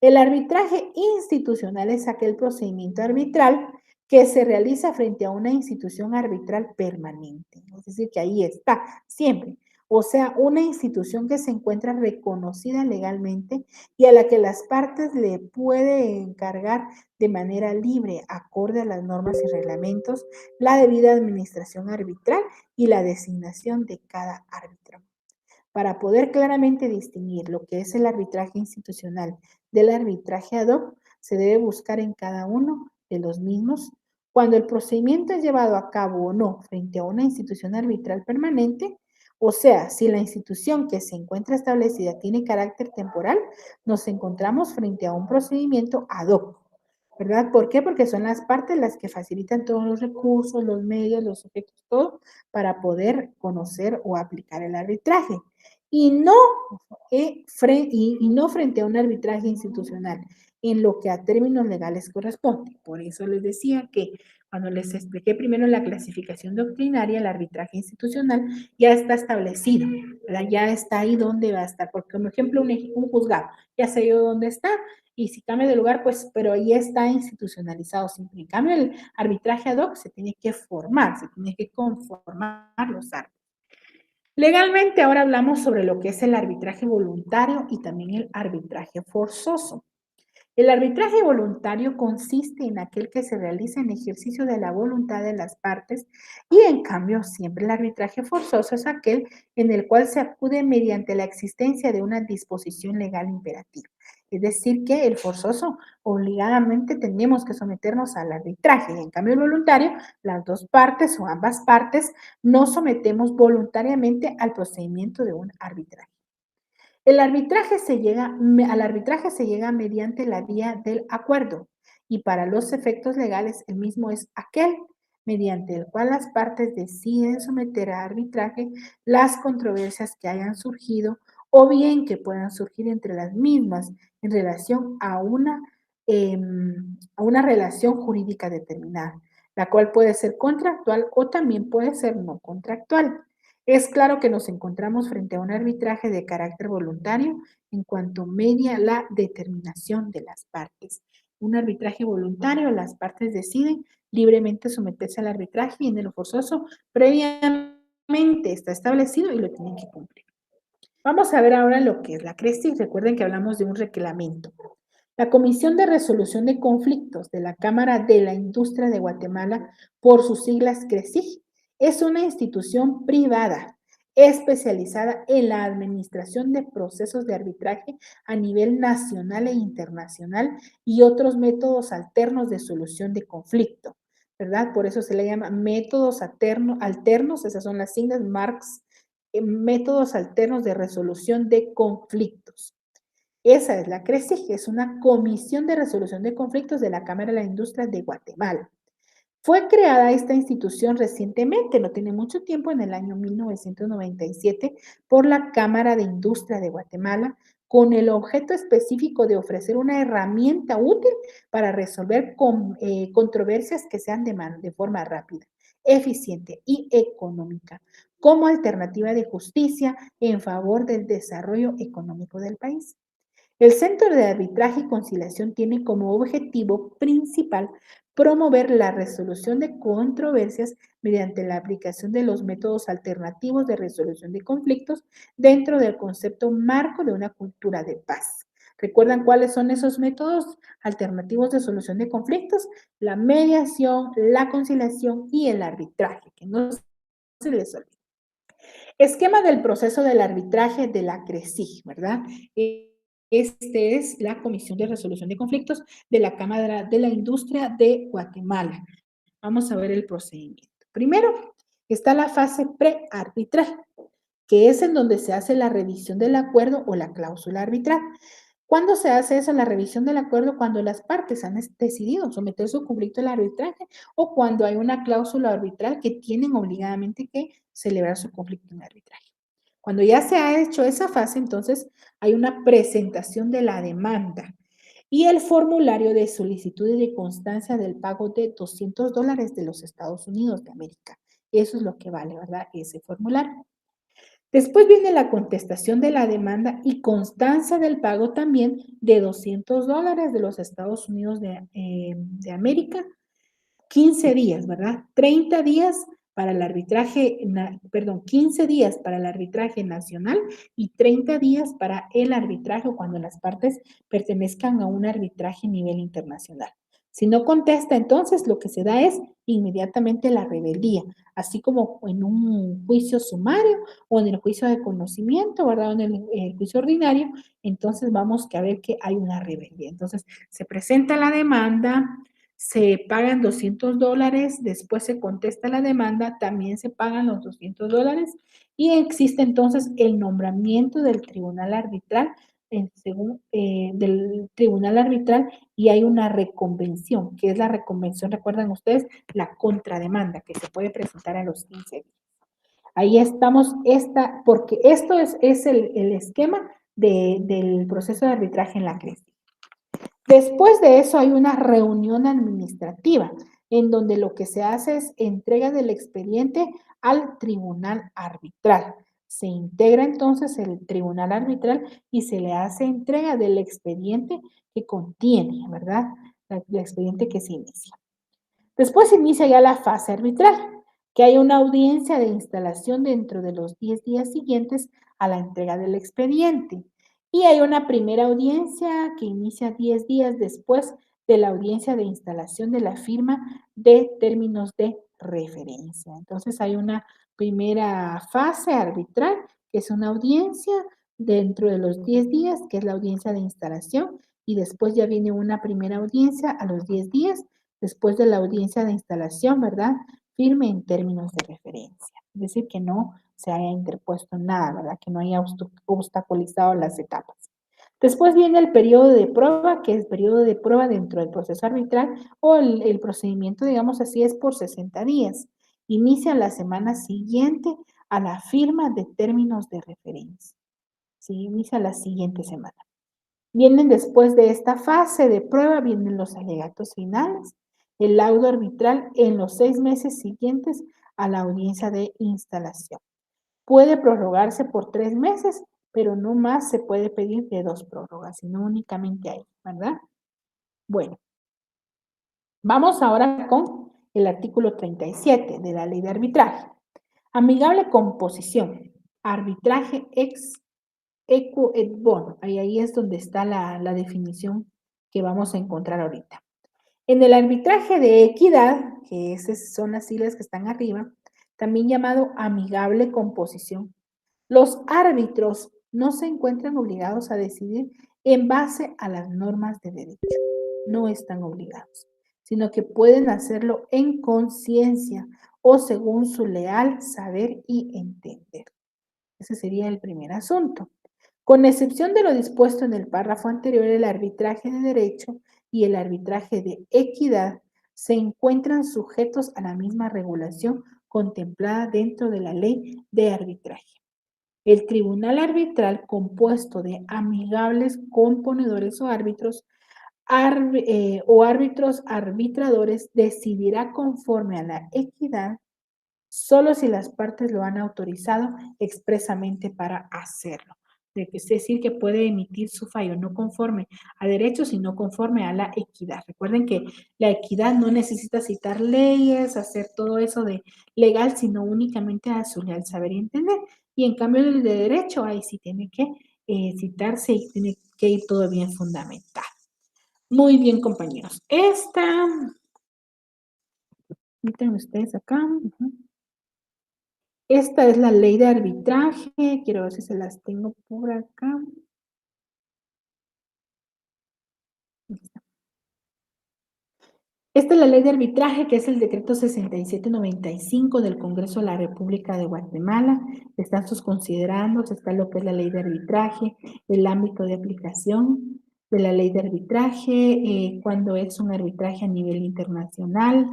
El arbitraje institucional es aquel procedimiento arbitral que se realiza frente a una institución arbitral permanente. Es decir, que ahí está, siempre. O sea, una institución que se encuentra reconocida legalmente y a la que las partes le pueden encargar de manera libre, acorde a las normas y reglamentos, la debida administración arbitral y la designación de cada árbitro. Para poder claramente distinguir lo que es el arbitraje institucional del arbitraje ad hoc, se debe buscar en cada uno de los mismos cuando el procedimiento es llevado a cabo o no frente a una institución arbitral permanente, o sea, si la institución que se encuentra establecida tiene carácter temporal, nos encontramos frente a un procedimiento ad hoc, ¿verdad? ¿Por qué? Porque son las partes las que facilitan todos los recursos, los medios, los sujetos, todo, para poder conocer o aplicar el arbitraje. Y no, y no frente a un arbitraje institucional, en lo que a términos legales corresponde. Por eso les decía que Cuando les expliqué primero la clasificación doctrinaria, el arbitraje institucional ya está establecido, ¿verdad? Ya está ahí donde va a estar, porque como ejemplo un juzgado, ya sé yo dónde está, y si cambia de lugar, pues, pero ahí está institucionalizado siempre. En cambio, el arbitraje ad hoc se tiene que formar, se tiene que conformar los árbitros. Legalmente ahora hablamos sobre lo que es el arbitraje voluntario y también el arbitraje forzoso. El arbitraje voluntario consiste en aquel que se realiza en ejercicio de la voluntad de las partes y en cambio siempre el arbitraje forzoso es aquel en el cual se acude mediante la existencia de una disposición legal imperativa. Es decir, que el forzoso obligadamente tenemos que someternos al arbitraje y en cambio el voluntario, las dos partes o ambas partes nos sometemos voluntariamente al procedimiento de un arbitraje. Al arbitraje se llega mediante la vía del acuerdo y para los efectos legales el mismo es aquel mediante el cual las partes deciden someter a arbitraje las controversias que hayan surgido o bien que puedan surgir entre las mismas en relación a una relación jurídica determinada, la cual puede ser contractual o también puede ser no contractual. Es claro que nos encontramos frente a un arbitraje de carácter voluntario en cuanto media la determinación de las partes. Un arbitraje voluntario, las partes deciden libremente someterse al arbitraje y en el forzoso previamente está establecido y lo tienen que cumplir. Vamos a ver ahora lo que es la CRESI. Recuerden que hablamos de un reglamento. La Comisión de Resolución de Conflictos de la Cámara de la Industria de Guatemala, por sus siglas CRESIG, es una institución privada especializada en la administración de procesos de arbitraje a nivel nacional e internacional y otros métodos alternos de solución de conflicto, ¿verdad? Por eso se le llama métodos alternos, esas son las siglas Marx, métodos alternos de resolución de conflictos. Esa es la CRESIG, es una comisión de resolución de conflictos de la Cámara de la Industria de Guatemala. Fue creada esta institución recientemente, no tiene mucho tiempo, en el año 1997, por la Cámara de Industria de Guatemala, con el objeto específico de ofrecer una herramienta útil para resolver controversias que sean de forma rápida, eficiente y económica, como alternativa de justicia en favor del desarrollo económico del país. El Centro de Arbitraje y Conciliación tiene como objetivo principal promover la resolución de controversias mediante la aplicación de los métodos alternativos de resolución de conflictos dentro del concepto marco de una cultura de paz. ¿Recuerdan cuáles son esos métodos alternativos de solución de conflictos? La mediación, la conciliación y el arbitraje, que no se les olvide. Esquema del proceso del arbitraje de la CRESIG, ¿verdad? Este es la Comisión de Resolución de Conflictos de la Cámara de la Industria de Guatemala. Vamos a ver el procedimiento. Primero está la fase prearbitral, que es en donde se hace la revisión del acuerdo o la cláusula arbitral. ¿Cuándo se hace eso, la revisión del acuerdo? Cuando las partes han decidido someter su conflicto al arbitraje o cuando hay una cláusula arbitral que tienen obligadamente que celebrar su conflicto en arbitraje. Cuando ya se ha hecho esa fase, entonces hay una presentación de la demanda y el formulario de solicitud y de constancia del pago de $200 de los Estados Unidos de América. Eso es lo que vale, ¿verdad? Ese formulario. Después viene la contestación de la demanda y constancia del pago también de $200 de los Estados Unidos de América, 15 días, ¿verdad? 30 días para el arbitraje, 15 días para el arbitraje nacional y 30 días para el arbitraje cuando las partes pertenezcan a un arbitraje a nivel internacional. Si no contesta, entonces lo que se da es inmediatamente la rebeldía, así como en un juicio sumario o en el juicio de conocimiento, ¿verdad? En el juicio ordinario, entonces vamos a ver que hay una rebeldía. Entonces se presenta la demanda, se pagan $200, después se contesta la demanda, también se pagan los $200 y existe entonces el nombramiento del tribunal arbitral, del tribunal arbitral y hay una reconvención, que es la reconvención, recuerdan ustedes, la contrademanda que se puede presentar a los 15 días. Ahí estamos, porque esto es el esquema del proceso de arbitraje en la CRESI. Después de eso hay una reunión administrativa. en donde lo que se hace es entrega del expediente al tribunal arbitral. Se integra entonces el tribunal arbitral y se le hace entrega del expediente que contiene, ¿verdad? El expediente que se inicia. Después se inicia ya la fase arbitral, que hay una audiencia de instalación dentro de los 10 días siguientes a la entrega del expediente. Y hay una primera audiencia que inicia 10 días después de la audiencia de instalación de la firma de términos de referencia. Entonces hay una primera fase arbitral, que es una audiencia dentro de los 10 días, que es la audiencia de instalación, y después ya viene una primera audiencia a los 10 días después de la audiencia de instalación, ¿verdad? Firme en términos de referencia. Es decir, que no se haya interpuesto nada, ¿verdad? Que no haya obstaculizado las etapas. Después viene el periodo de prueba, que es periodo de prueba dentro del proceso arbitral o el procedimiento, digamos así, es por 60 días. Inicia la semana siguiente a la firma de términos de referencia. Sí, inicia la siguiente semana. Vienen después de esta fase de prueba, vienen los alegatos finales, el laudo arbitral en los 6 meses siguientes a la audiencia de instalación. Puede prorrogarse por 3 meses, pero no más se puede pedir de 2 prórrogas, sino únicamente ahí, ¿verdad? Bueno, vamos ahora con el artículo 37 de la ley de arbitraje. Amigable composición, arbitraje ex equo et bon. Ahí es donde está la definición que vamos a encontrar ahorita. En el arbitraje de equidad, que esas son las siglas que están arriba, también llamado amigable composición, los árbitros no se encuentran obligados a decidir en base a las normas de derecho. No están obligados, sino que pueden hacerlo en conciencia o según su leal saber y entender. Ese sería el primer asunto. Con excepción de lo dispuesto en el párrafo anterior, el arbitraje de derecho y el arbitraje de equidad se encuentran sujetos a la misma regulación contemplada dentro de la ley de arbitraje. El tribunal arbitral, compuesto de amigables componedores o árbitros, o árbitros arbitradores, decidirá conforme a la equidad solo si las partes lo han autorizado expresamente para hacerlo. Es decir, que puede emitir su fallo no conforme a derecho, sino conforme a la equidad. Recuerden que la equidad no necesita citar leyes, hacer todo eso de legal, sino únicamente a su leal saber y entender. Y en cambio el de derecho, ahí sí tiene que citarse y tiene que ir todo bien fundamentado. Muy bien, compañeros. Miren ustedes acá. Esta es la ley de arbitraje. Quiero ver si se las tengo por acá. Esta es la ley de arbitraje, que es el decreto 6795 del Congreso de la República de Guatemala. Están sus considerandos, está lo que es la ley de arbitraje, el ámbito de aplicación de la ley de arbitraje, cuando es un arbitraje a nivel internacional,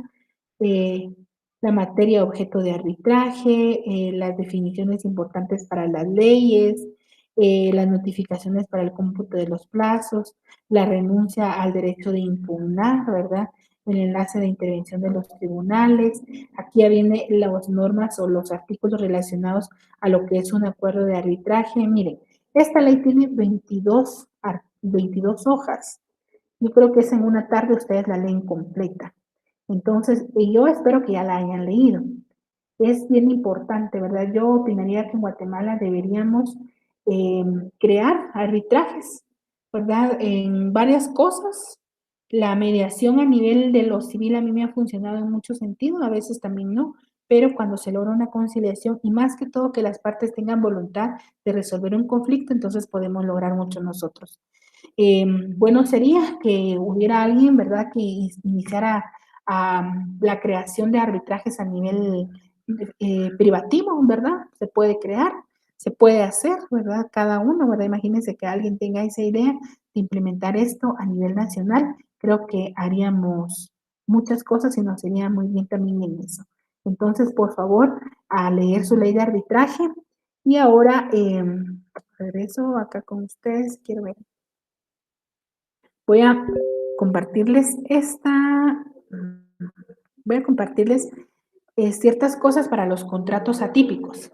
eh, la materia objeto de arbitraje, las definiciones importantes para las leyes, las notificaciones para el cómputo de los plazos, la renuncia al derecho de impugnar, ¿verdad? El enlace de intervención de los tribunales. Aquí ya vienen las normas o los artículos relacionados a lo que es un acuerdo de arbitraje. Miren, esta ley tiene 22 hojas. Yo creo que es en una tarde ustedes la leen completa. Entonces, yo espero que ya la hayan leído. Es bien importante, ¿verdad? Yo opinaría que en Guatemala deberíamos eh, crear arbitrajes, ¿verdad? En varias cosas. La mediación a nivel de lo civil a mí me ha funcionado en muchos sentidos, a veces también no, pero cuando se logra una conciliación y más que todo que las partes tengan voluntad de resolver un conflicto, entonces podemos lograr mucho nosotros. Bueno sería que hubiera alguien, ¿verdad?, que iniciara la creación de arbitrajes a nivel privativo, ¿verdad? Se puede crear, se puede hacer, ¿verdad? Cada uno, ¿verdad? Imagínense que alguien tenga esa idea de implementar esto a nivel nacional. Creo que haríamos muchas cosas y nos iría muy bien también en eso. Entonces, por favor, a leer su ley de arbitraje. Y ahora regreso acá con ustedes. Quiero ver. Voy a compartirles esta. voy a compartirles ciertas cosas para los contratos atípicos.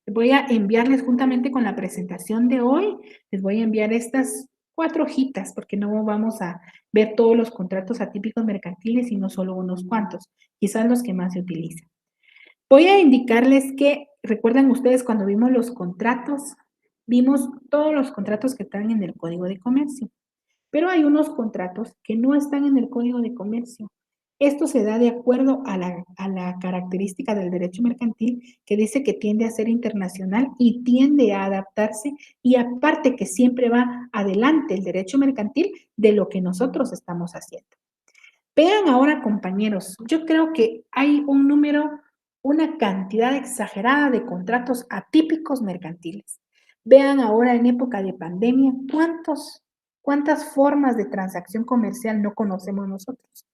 Voy a enviarles juntamente con la presentación de hoy, les voy a enviar estas 4 hojitas, porque no vamos a ver todos los contratos atípicos mercantiles, sino solo unos cuantos, quizás los que más se utilizan. Voy a indicarles que, recuerdan ustedes cuando vimos los contratos, vimos todos los contratos que están en el Código de Comercio. Pero hay unos contratos que no están en el Código de Comercio. Esto se da de acuerdo a la característica del derecho mercantil que dice que tiende a ser internacional y tiende a adaptarse y aparte que siempre va adelante el derecho mercantil de lo que nosotros estamos haciendo. Vean ahora, compañeros, yo creo que hay un número, una cantidad exagerada de contratos atípicos mercantiles. Vean ahora en época de pandemia cuántas formas de transacción comercial no conocemos nosotros.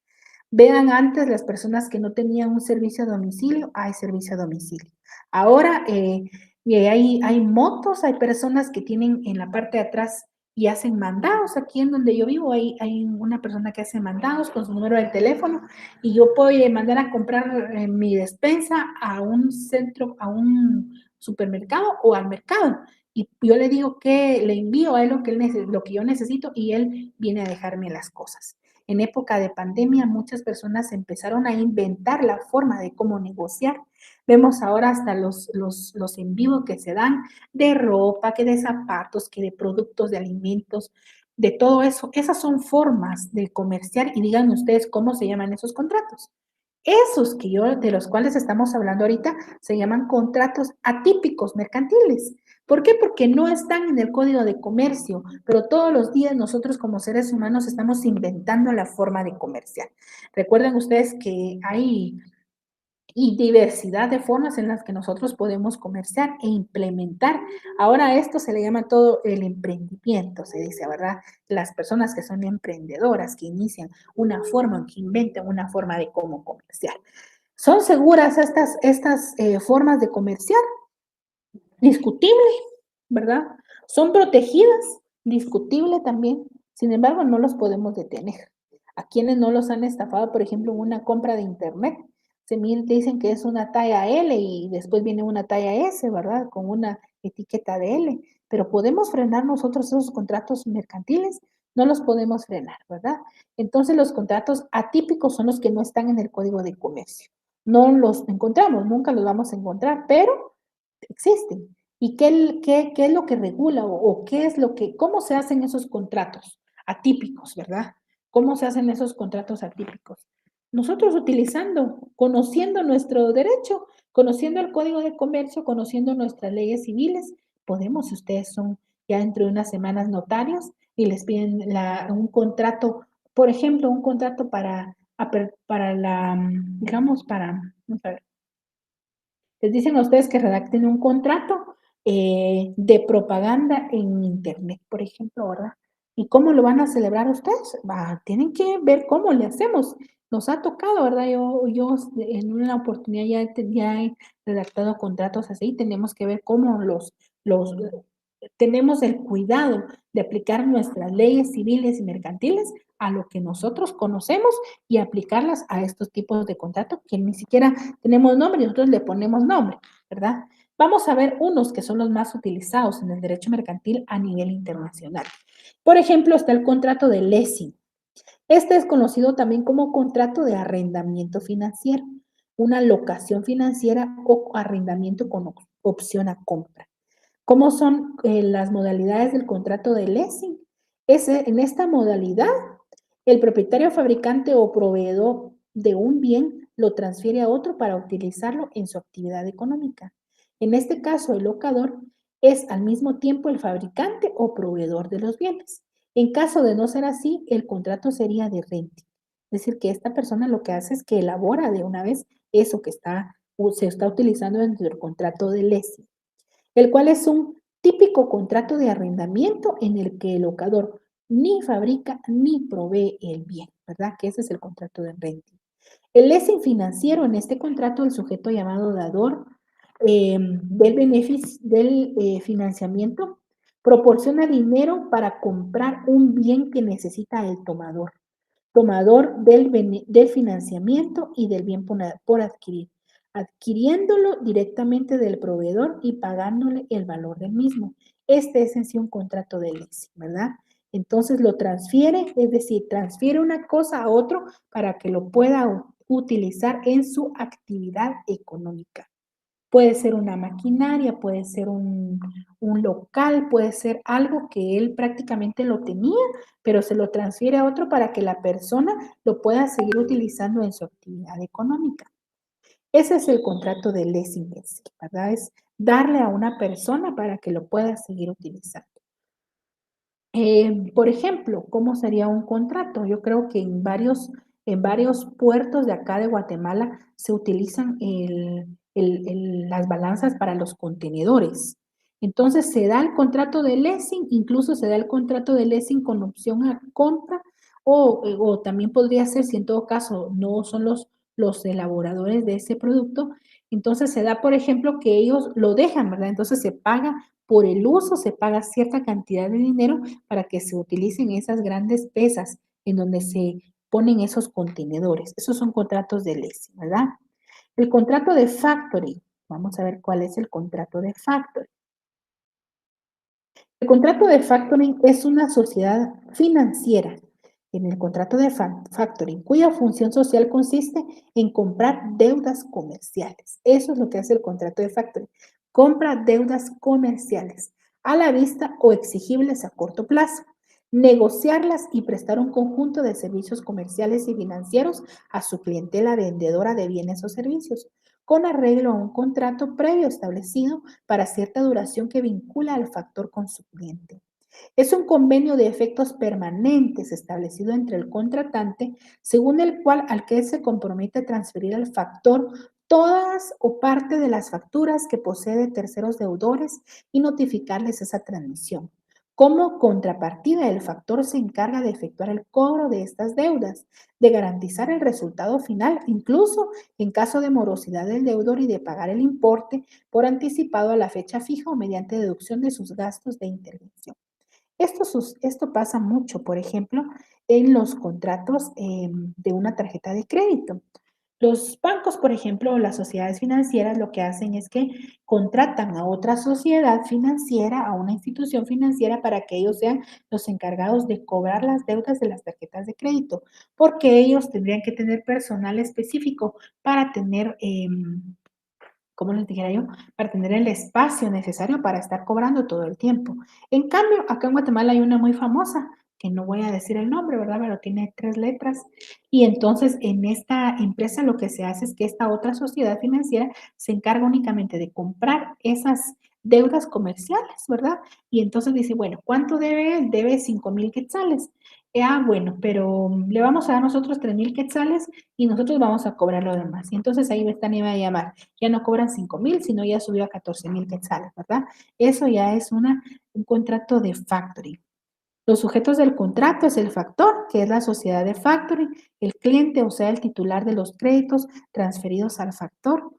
Vean antes las personas que no tenían un servicio a domicilio, hay servicio a domicilio. Ahora hay motos, hay personas que tienen en la parte de atrás y hacen mandados. Aquí en donde yo vivo hay una persona que hace mandados con su número de teléfono y yo puedo mandar a comprar mi despensa a un centro, a un supermercado o al mercado. Y yo le digo que le envío a él lo que yo necesito y él viene a dejarme las cosas. En época de pandemia, muchas personas empezaron a inventar la forma de cómo negociar. Vemos ahora hasta los en vivo que se dan de ropa, que de zapatos, que de productos, de alimentos, de todo eso. Esas son formas de comerciar y díganme ustedes cómo se llaman esos contratos. Esos de los cuales estamos hablando ahorita se llaman contratos atípicos mercantiles. ¿Por qué? Porque no están en el Código de Comercio, pero todos los días nosotros como seres humanos estamos inventando la forma de comerciar. Recuerden ustedes que hay diversidad de formas en las que nosotros podemos comerciar e implementar. Ahora a esto se le llama todo el emprendimiento, se dice, ¿verdad? Las personas que son emprendedoras, que inician una forma, que inventan una forma de cómo comerciar. ¿Son seguras estas formas de comerciar? Discutible, ¿verdad? Son protegidas, discutible también. Sin embargo, no los podemos detener. A quienes no los han estafado, por ejemplo, en una compra de internet, te dicen que es una talla L y después viene una talla S, ¿verdad? Con una etiqueta de L. Pero podemos frenar nosotros esos contratos mercantiles, no los podemos frenar, ¿verdad? Entonces los contratos atípicos son los que no están en el Código de Comercio. No los encontramos, nunca los vamos a encontrar, pero existen. ¿Y qué es lo que regula o qué es lo que, cómo se hacen esos contratos atípicos, verdad? ¿Cómo se hacen esos contratos atípicos? Nosotros conociendo nuestro derecho, conociendo el Código de Comercio, conociendo nuestras leyes civiles, podemos, si ustedes son ya dentro de unas semanas notarios y les piden un contrato, por ejemplo, un contrato para digamos, vamos a ver, les dicen a ustedes que redacten un contrato de propaganda en Internet, por ejemplo, ¿verdad? ¿Y cómo lo van a celebrar ustedes? Tienen que ver cómo le hacemos. Nos ha tocado, ¿verdad? Yo en una oportunidad ya he redactado contratos así, tenemos que ver cómo los tenemos el cuidado de aplicar nuestras leyes civiles y mercantiles a lo que nosotros conocemos y aplicarlas a estos tipos de contratos que ni siquiera tenemos nombre y nosotros le ponemos nombre, ¿verdad? Vamos a ver unos que son los más utilizados en el derecho mercantil a nivel internacional. Por ejemplo, está el contrato de leasing. Este es conocido también como contrato de arrendamiento financiero, una locación financiera o arrendamiento con opción a compra. ¿Cómo son las modalidades del contrato de leasing? En esta modalidad, el propietario, fabricante o proveedor de un bien lo transfiere a otro para utilizarlo en su actividad económica. En este caso, el locador es al mismo tiempo el fabricante o proveedor de los bienes. En caso de no ser así, el contrato sería de renting. Es decir, que esta persona lo que hace es que elabora de una vez eso que se está utilizando dentro del contrato de leasing, el cual es un típico contrato de arrendamiento en el que el locador ni fabrica ni provee el bien, ¿verdad? Que ese es el contrato de renting. El leasing financiero, en este contrato, el sujeto llamado dador del beneficio del financiamiento proporciona dinero para comprar un bien que necesita el tomador. tomador del financiamiento y del bien por adquirir, adquiriéndolo directamente del proveedor y pagándole el valor del mismo. Este es en sí un contrato de leasing, ¿verdad? Entonces lo transfiere, es decir, transfiere una cosa a otro para que lo pueda utilizar en su actividad económica. Puede ser una maquinaria, puede ser un local, puede ser algo que él prácticamente lo tenía, pero se lo transfiere a otro para que la persona lo pueda seguir utilizando en su actividad económica. Ese es el contrato de leasing, ¿verdad? Es darle a una persona para que lo pueda seguir utilizando. Por ejemplo, ¿cómo sería un contrato? Yo creo que en varios puertos de acá de Guatemala se utilizan las balanzas para los contenedores. Entonces se da el contrato de leasing, incluso se da el contrato de leasing con opción a compra o también podría ser, si en todo caso no son los elaboradores de ese producto, entonces se da, por ejemplo, que ellos lo dejan, ¿verdad? Entonces se paga por el uso, se paga cierta cantidad de dinero para que se utilicen esas grandes pesas en donde se ponen esos contenedores. Esos son contratos de leasing, ¿verdad? El contrato de factoring. Vamos a ver cuál es el contrato de factoring. El contrato de factoring es una sociedad financiera en el contrato de factoring, cuya función social consiste en comprar deudas comerciales. Eso es lo que hace el contrato de factoring. Compra deudas comerciales a la vista o exigibles a corto plazo, negociarlas y prestar un conjunto de servicios comerciales y financieros a su clientela vendedora de bienes o servicios, con arreglo a un contrato previo establecido para cierta duración que vincula al factor con su cliente. Es un convenio de efectos permanentes establecido entre el contratante, según el cual al que se compromete a transferir al factor todas o parte de las facturas que posee de terceros deudores y notificarles esa transmisión. Como contrapartida, el factor se encarga de efectuar el cobro de estas deudas, de garantizar el resultado final, incluso en caso de morosidad del deudor y de pagar el importe por anticipado a la fecha fija o mediante deducción de sus gastos de intervención. Esto pasa mucho, por ejemplo, en los contratos de una tarjeta de crédito. Los bancos, por ejemplo, o las sociedades financieras lo que hacen es que contratan a otra sociedad financiera, a una institución financiera, para que ellos sean los encargados de cobrar las deudas de las tarjetas de crédito, porque ellos tendrían que tener personal específico para tener como les dijera yo, para tener el espacio necesario para estar cobrando todo el tiempo. En cambio, acá en Guatemala hay una muy famosa, que no voy a decir el nombre, ¿verdad? Pero tiene 3 letras. Y entonces en esta empresa lo que se hace es que esta otra sociedad financiera se encarga únicamente de comprar esas deudas comerciales, ¿verdad? Y entonces dice, bueno, ¿cuánto debe él? Debe 5,000 quetzales. Bueno, pero le vamos a dar nosotros 3,000 quetzales y nosotros vamos a cobrar lo demás. Y entonces ahí me iba a llamar, ya no cobran 5,000, sino ya subió a 14,000 quetzales, ¿verdad? Eso ya es un contrato de factoring. Los sujetos del contrato es el factor, que es la sociedad de factoring, el cliente, o sea, el titular de los créditos transferidos al factor.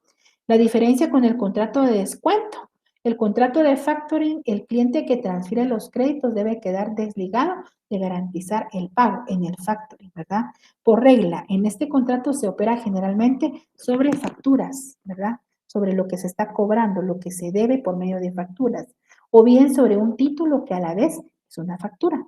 La diferencia con el contrato de descuento. El contrato de factoring, el cliente que transfiere los créditos debe quedar desligado de garantizar el pago en el factoring, ¿verdad? Por regla, en este contrato se opera generalmente sobre facturas, ¿verdad? Sobre lo que se está cobrando, lo que se debe por medio de facturas, o bien sobre un título que a la vez es una factura.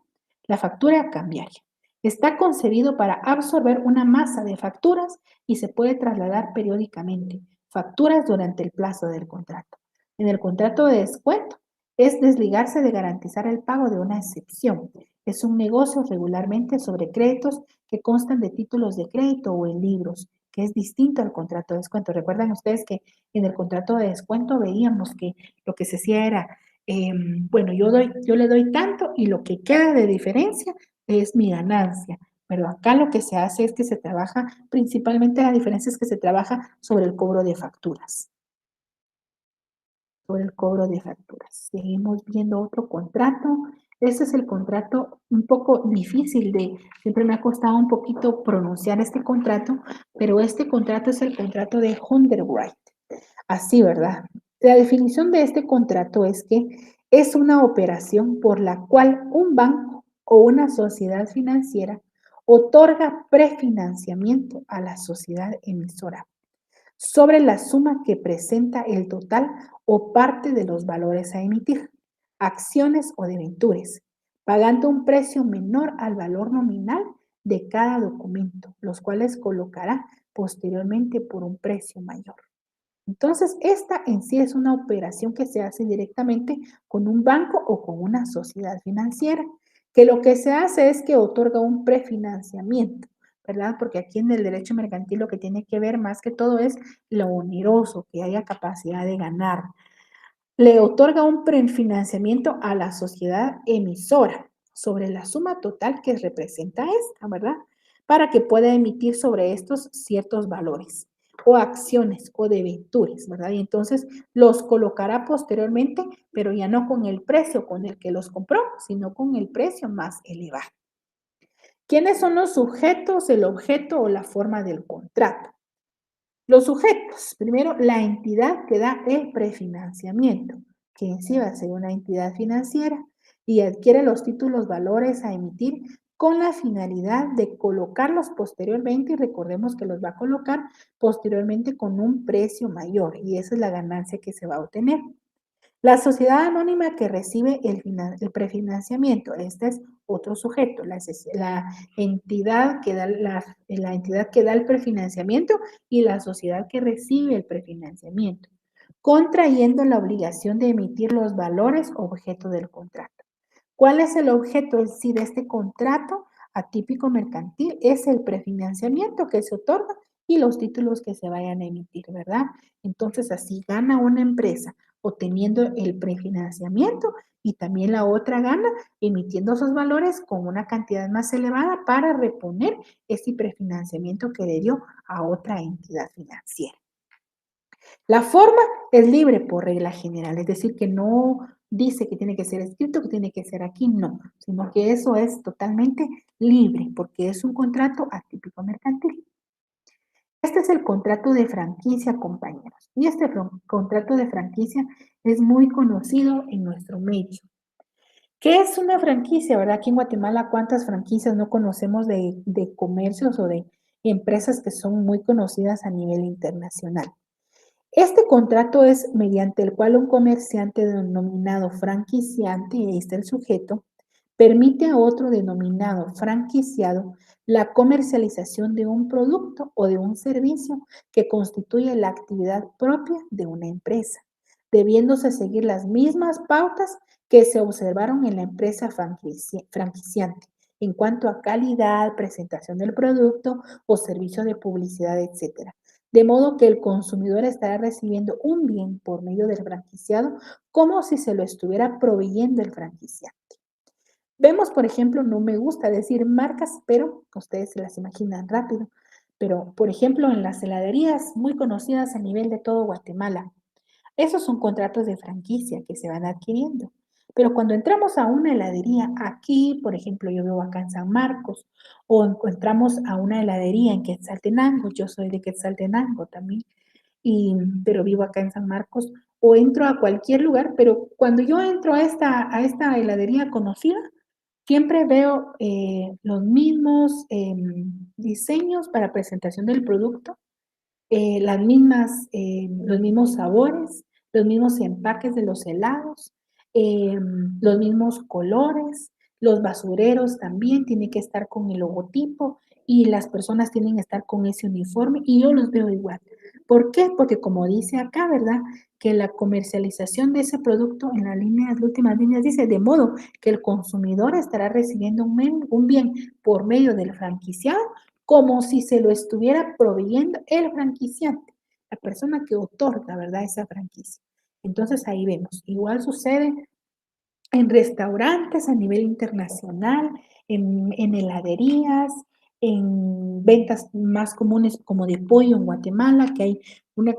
La factura cambiaria. Está concebido para absorber una masa de facturas y se puede trasladar periódicamente. Facturas durante el plazo del contrato. En el contrato de descuento es desligarse de garantizar el pago de una excepción. Es un negocio regularmente sobre créditos que constan de títulos de crédito o en libros, que es distinto al contrato de descuento. Recuerdan ustedes que en el contrato de descuento veíamos que lo que se hacía era bueno, yo le doy tanto y lo que queda de diferencia es mi ganancia. Pero acá lo que se hace es que se trabaja, principalmente la diferencia es que se trabaja sobre el cobro de facturas. Sobre el cobro de facturas. Seguimos viendo otro contrato. Este es el contrato un poco difícil siempre me ha costado un poquito pronunciar este contrato, pero este contrato es el contrato de Underwrite. Así, ¿verdad? La definición de este contrato es que es una operación por la cual un banco o una sociedad financiera otorga prefinanciamiento a la sociedad emisora sobre la suma que presenta el total o parte de los valores a emitir, acciones o debentures, pagando un precio menor al valor nominal de cada documento, los cuales colocará posteriormente por un precio mayor. Entonces, esta en sí es una operación que se hace directamente con un banco o con una sociedad financiera, que lo que se hace es que otorga un prefinanciamiento, ¿verdad? Porque aquí en el derecho mercantil lo que tiene que ver más que todo es lo oneroso, que haya capacidad de ganar. Le otorga un prefinanciamiento a la sociedad emisora sobre la suma total que representa esta, ¿verdad? Para que pueda emitir sobre estos ciertos valores o acciones o debentures, ¿verdad? Y entonces los colocará posteriormente, pero ya no con el precio con el que los compró, sino con el precio más elevado. ¿Quiénes son los sujetos, el objeto o la forma del contrato? Los sujetos, primero, la entidad que da el prefinanciamiento, que en sí va a ser una entidad financiera y adquiere los títulos valores a emitir con la finalidad de colocarlos posteriormente y recordemos que los va a colocar posteriormente con un precio mayor y esa es la ganancia que se va a obtener. La sociedad anónima que recibe el prefinanciamiento, este es otro sujeto, la entidad que da la entidad que da el prefinanciamiento y la sociedad que recibe el prefinanciamiento, contrayendo la obligación de emitir los valores objeto del contrato. ¿Cuál es el objeto en sí de este contrato atípico mercantil? Es el prefinanciamiento que se otorga y los títulos que se vayan a emitir, ¿verdad? Entonces así gana una empresa obteniendo el prefinanciamiento y también la otra gana emitiendo esos valores con una cantidad más elevada para reponer ese prefinanciamiento que le dio a otra entidad financiera. La forma es libre por regla general, es decir, que no dice que tiene que ser escrito, que tiene que ser aquí, no, sino que eso es totalmente libre porque es un contrato atípico mercantil. Este es el contrato de franquicia, compañeros. Y este contrato de franquicia es muy conocido en nuestro medio. ¿Qué es una franquicia, verdad? Aquí en Guatemala, ¿cuántas franquicias no conocemos de comercios o de empresas que son muy conocidas a nivel internacional? Este contrato es mediante el cual un comerciante denominado franquiciante, y ahí está el sujeto, permite a otro denominado franquiciado la comercialización de un producto o de un servicio que constituye la actividad propia de una empresa, debiéndose seguir las mismas pautas que se observaron en la empresa franquiciante en cuanto a calidad, presentación del producto o servicio de publicidad, etcétera. De modo que el consumidor estará recibiendo un bien por medio del franquiciado como si se lo estuviera proveyendo el franquiciante. Vemos, por ejemplo, no me gusta decir marcas, pero ustedes se las imaginan rápido. Pero, por ejemplo, en las heladerías muy conocidas a nivel de todo Guatemala, esos son contratos de franquicia que se van adquiriendo. Pero cuando entramos a una heladería aquí, por ejemplo, yo vivo acá en San Marcos, o encontramos a una heladería en Quetzaltenango, yo soy de Quetzaltenango también, pero vivo acá en San Marcos, o entro a cualquier lugar, pero cuando yo entro a esta heladería conocida, siempre veo los mismos diseños para presentación del producto, los mismos sabores, los mismos empaques de los helados, los mismos colores, los basureros también tienen que estar con el logotipo y las personas tienen que estar con ese uniforme y yo los veo igual. ¿Por qué? Porque como dice acá, ¿verdad? Que la comercialización de ese producto en las últimas líneas dice, de modo que el consumidor estará recibiendo un bien por medio del franquiciado como si se lo estuviera proveyendo el franquiciante, la persona que otorga, ¿verdad? Esa franquicia. Entonces ahí vemos, igual sucede en restaurantes a nivel internacional, en heladerías, en ventas más comunes como de pollo en Guatemala, que hay una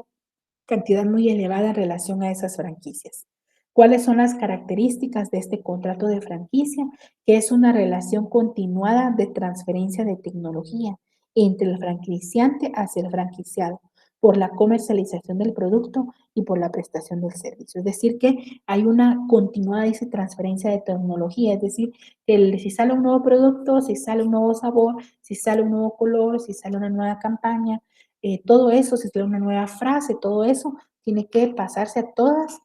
cantidad muy elevada en relación a esas franquicias. ¿Cuáles son las características de este contrato de franquicia? Que es una relación continuada de transferencia de tecnología entre el franquiciante hacia el franquiciado, por la comercialización del producto y por la prestación del servicio. Es decir, que hay una continuada, dice, transferencia de tecnología, es decir, que si sale un nuevo producto, si sale un nuevo sabor, si sale un nuevo color, si sale una nueva campaña, todo eso, si sale una nueva frase, todo eso tiene que pasarse a todas,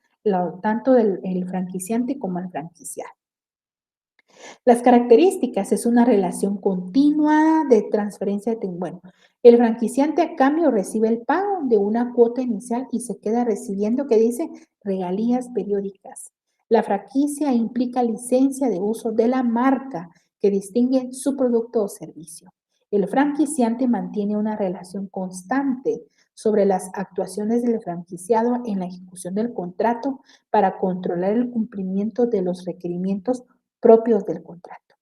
tanto el franquiciante como el franquiciado. Las características es una relación continua de transferencia de, bueno, el franquiciante a cambio recibe el pago de una cuota inicial y se queda recibiendo, que dice, regalías periódicas. La franquicia implica licencia de uso de la marca que distingue su producto o servicio. El franquiciante mantiene una relación constante sobre las actuaciones del franquiciado en la ejecución del contrato para controlar el cumplimiento de los requerimientos propios del contrato.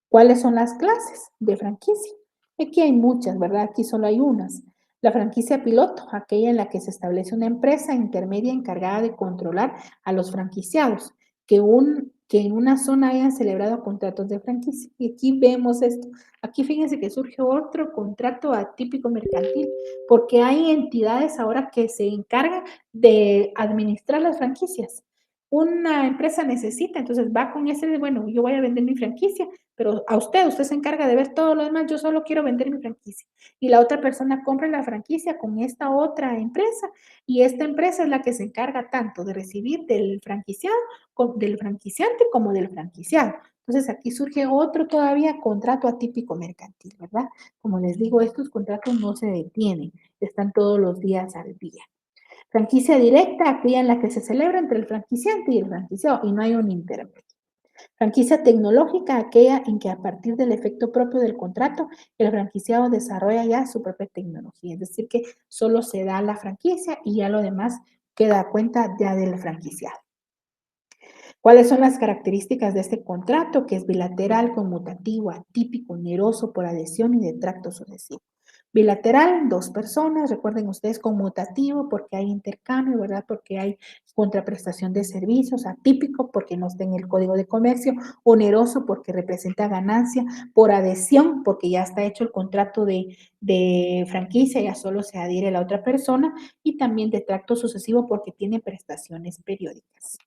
¿Cuáles son las clases de franquicia? Aquí hay muchas, ¿verdad? Aquí solo hay unas. La franquicia piloto, aquella en la que se establece una empresa intermedia encargada de controlar a los franquiciados, que en una zona hayan celebrado contratos de franquicia. Y aquí vemos esto. Aquí fíjense que surge otro contrato atípico mercantil, porque hay entidades ahora que se encargan de administrar las franquicias. Una empresa necesita, entonces va con ese de, bueno, yo voy a vender mi franquicia, pero a usted se encarga de ver todo lo demás, yo solo quiero vender mi franquicia. Y la otra persona compra la franquicia con esta otra empresa y esta empresa es la que se encarga tanto de recibir del franquiciado, del franquiciante como del franquiciado. Entonces aquí surge otro todavía contrato atípico mercantil, ¿verdad? Como les digo, estos contratos no se detienen, están todos los días al día. Franquicia directa, aquella en la que se celebra entre el franquiciante y el franquiciado y no hay un intermedio. Franquicia tecnológica, aquella en que a partir del efecto propio del contrato, el franquiciado desarrolla ya su propia tecnología, es decir, que solo se da la franquicia y ya lo demás queda a cuenta ya del franquiciado. ¿Cuáles son las características de este contrato? Que es bilateral, conmutativo, atípico, oneroso por adhesión y de tracto sucesivo. Bilateral, dos personas, recuerden ustedes, conmutativo porque hay intercambio, ¿verdad? Porque hay contraprestación de servicios, atípico porque no está en el código de comercio, oneroso porque representa ganancia, por adhesión porque ya está hecho el contrato de franquicia, ya solo se adhiere la otra persona, y también de tracto sucesivo porque tiene prestaciones periódicas.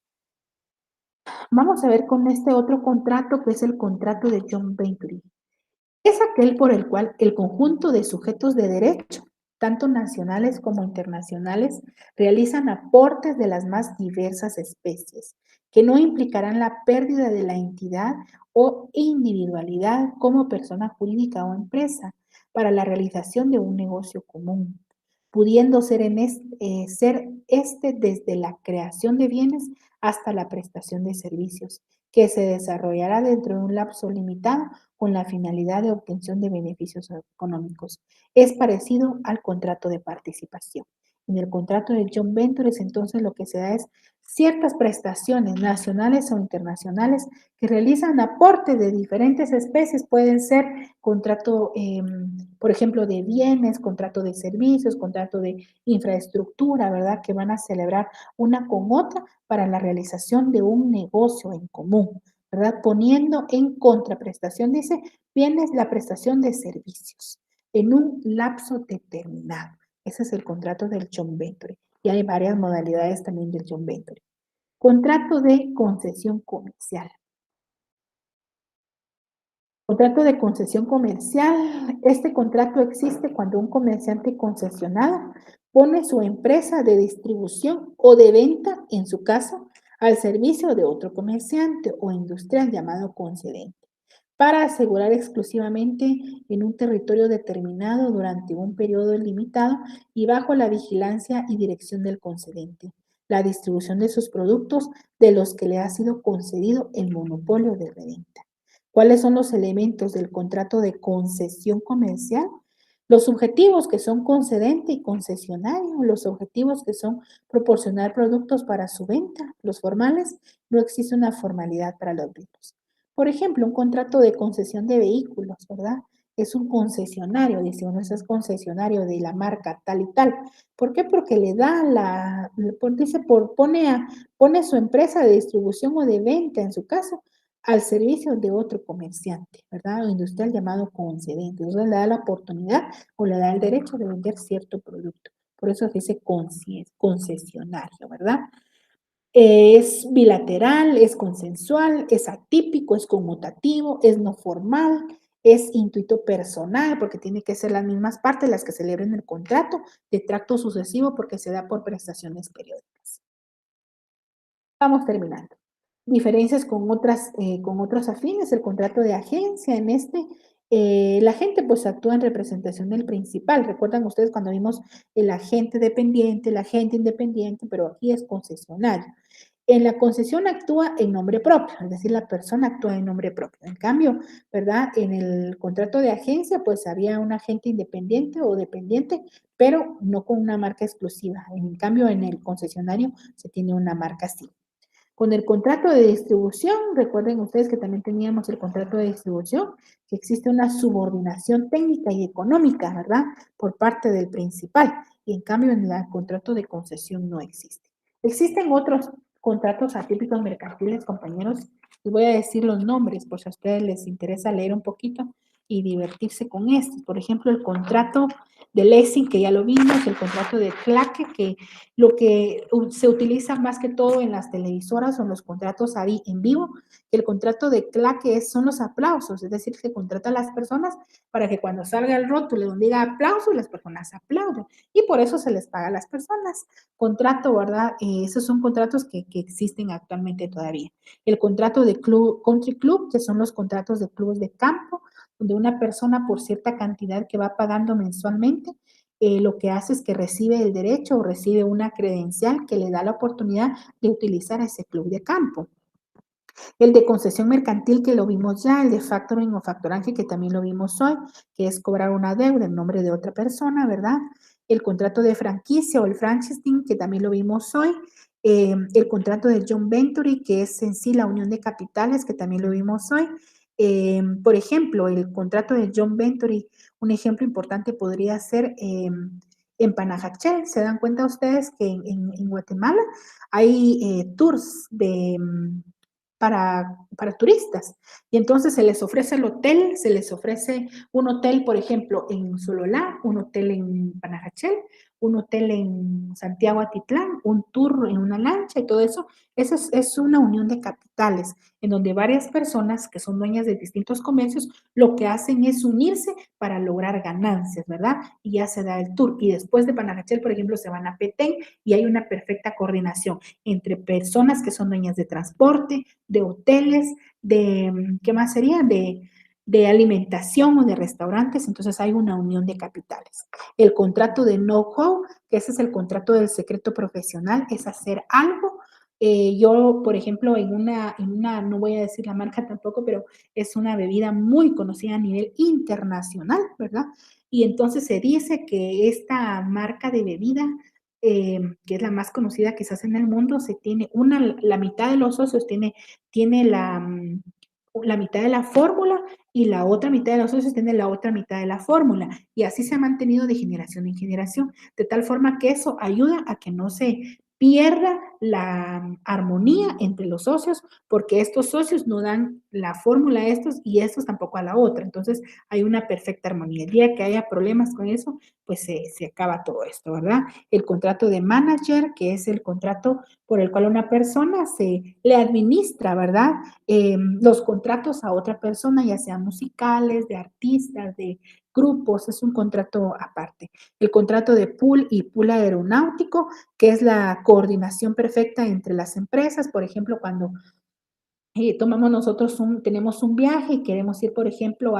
Vamos a ver con este otro contrato que es el contrato de John Venturi. Es aquel por el cual el conjunto de sujetos de derecho, tanto nacionales como internacionales, realizan aportes de las más diversas especies, que no implicarán la pérdida de la entidad o individualidad como persona jurídica o empresa para la realización de un negocio común, pudiendo ser, ser este desde la creación de bienes hasta la prestación de servicios, que se desarrollará dentro de un lapso limitado con la finalidad de obtención de beneficios económicos. Es parecido al contrato de participación. En el contrato de John Ventures, entonces, lo que se da es ciertas prestaciones nacionales o internacionales que realizan aportes de diferentes especies. Pueden ser contrato, por ejemplo, de bienes, contrato de servicios, contrato de infraestructura, ¿verdad? Que van a celebrar una con otra para la realización de un negocio en común, ¿verdad? Poniendo en contraprestación, dice, bienes la prestación de servicios en un lapso determinado. Ese es el contrato del John Venture. Y hay varias modalidades también del John Venture. Contrato de concesión comercial. Contrato de concesión comercial. Este contrato existe cuando un comerciante concesionado pone su empresa de distribución o de venta, en su caso, al servicio de otro comerciante o industrial llamado concedente, para asegurar exclusivamente en un territorio determinado durante un periodo limitado y bajo la vigilancia y dirección del concedente, la distribución de sus productos de los que le ha sido concedido el monopolio de reventa. ¿Cuáles son los elementos del contrato de concesión comercial? Los subjetivos que son concedente y concesionario, los objetivos que son proporcionar productos para su venta, los formales, no existe una formalidad para los mismos. Por ejemplo, un contrato de concesión de vehículos, ¿verdad? Es un concesionario, dice uno, ese es concesionario de la marca tal y tal. ¿Por qué? Porque le da dice, pone su empresa de distribución o de venta, en su caso, al servicio de otro comerciante, ¿verdad? O industrial llamado concedente. Entonces le da la oportunidad o le da el derecho de vender cierto producto. por eso se dice concesionario, ¿verdad? Es bilateral, es consensual, es atípico, es conmutativo, es no formal, es intuito personal, porque tiene que ser las mismas partes las que celebren el contrato de tracto sucesivo porque se da por prestaciones periódicas. Vamos terminando. Diferencias con otros afines, el contrato de agencia, en este, la gente pues actúa en representación del principal. ¿Recuerdan ustedes cuando vimos el agente dependiente, el agente independiente? Pero aquí es concesionario. En la concesión actúa en nombre propio, es decir, la persona actúa en nombre propio. En cambio, ¿verdad? En el contrato de agencia, pues había un agente independiente o dependiente, pero no con una marca exclusiva. En cambio, en el concesionario se tiene una marca así. Con el contrato de distribución, recuerden ustedes que también teníamos el contrato de distribución, que existe una subordinación técnica y económica, ¿verdad? Por parte del principal. Y en cambio, en el contrato de concesión no existe. Existen otros contratos atípicos mercantiles, compañeros, y voy a decir los nombres por si a ustedes les interesa leer un poquito y divertirse con esto. Por ejemplo, el contrato de leasing, que ya lo vimos, el contrato de claque, que lo que se utiliza más que todo en las televisoras son los contratos ahí en vivo. El contrato de claque son los aplausos, es decir, se contrata a las personas para que cuando salga el rótulo donde diga aplauso, las personas aplauden. Y por eso se les paga a las personas. Contrato, ¿verdad? Esos son contratos que existen actualmente todavía. El contrato de club, country club, que son los contratos de clubes de campo, donde una persona por cierta cantidad que va pagando mensualmente lo que hace es que recibe el derecho o recibe una credencial que le da la oportunidad de utilizar ese club de campo. El de concesión mercantil que lo vimos ya, el de factoring o factoraje que también lo vimos hoy, que es cobrar una deuda en nombre de otra persona, ¿verdad? El contrato de franquicia o el franchising que también lo vimos hoy. El contrato de John Venture, que es en sí la unión de capitales, que también lo vimos hoy. Por ejemplo, el contrato de John Venture, un ejemplo importante podría ser en Panajachel. ¿Se dan cuenta ustedes que en Guatemala hay tours para turistas? Y entonces se les ofrece el hotel, se les ofrece un hotel, por ejemplo, en Sololá, un hotel en Panajachel, un hotel en Santiago Atitlán, un tour en una lancha y todo eso. Eso es una unión de capitales en donde varias personas que son dueñas de distintos comercios lo que hacen es unirse para lograr ganancias, ¿verdad? Y ya se da el tour. Y después de Panajachel, por ejemplo, se van a Petén y hay una perfecta coordinación entre personas que son dueñas de transporte, de hoteles, ¿qué más sería? De alimentación o de restaurantes, entonces hay una unión de capitales. El contrato de know-how, que ese es el contrato del secreto profesional, es hacer algo. Yo, por ejemplo, no voy a decir la marca tampoco, pero es una bebida muy conocida a nivel internacional, ¿verdad? Y entonces se dice que esta marca de bebida que es la más conocida quizás en el mundo, la mitad de los socios tiene la mitad de la fórmula y la otra mitad de los socios tiene la otra mitad de la fórmula. Y así se ha mantenido de generación en generación, de tal forma que eso ayuda a que no se pierda la armonía entre los socios, porque estos socios no dan la fórmula a estos y estos tampoco a la otra. Entonces hay una perfecta armonía. El día que haya problemas con eso, pues se acaba todo esto, ¿verdad? El contrato de manager, que es el contrato por el cual una persona se le administra, ¿verdad? Los contratos a otra persona, ya sean musicales, de artistas, de grupos, es un contrato aparte. El contrato de pool y pool aeronáutico, que es la coordinación perfecta entre las empresas, por ejemplo, cuando tenemos un viaje y queremos ir, por ejemplo,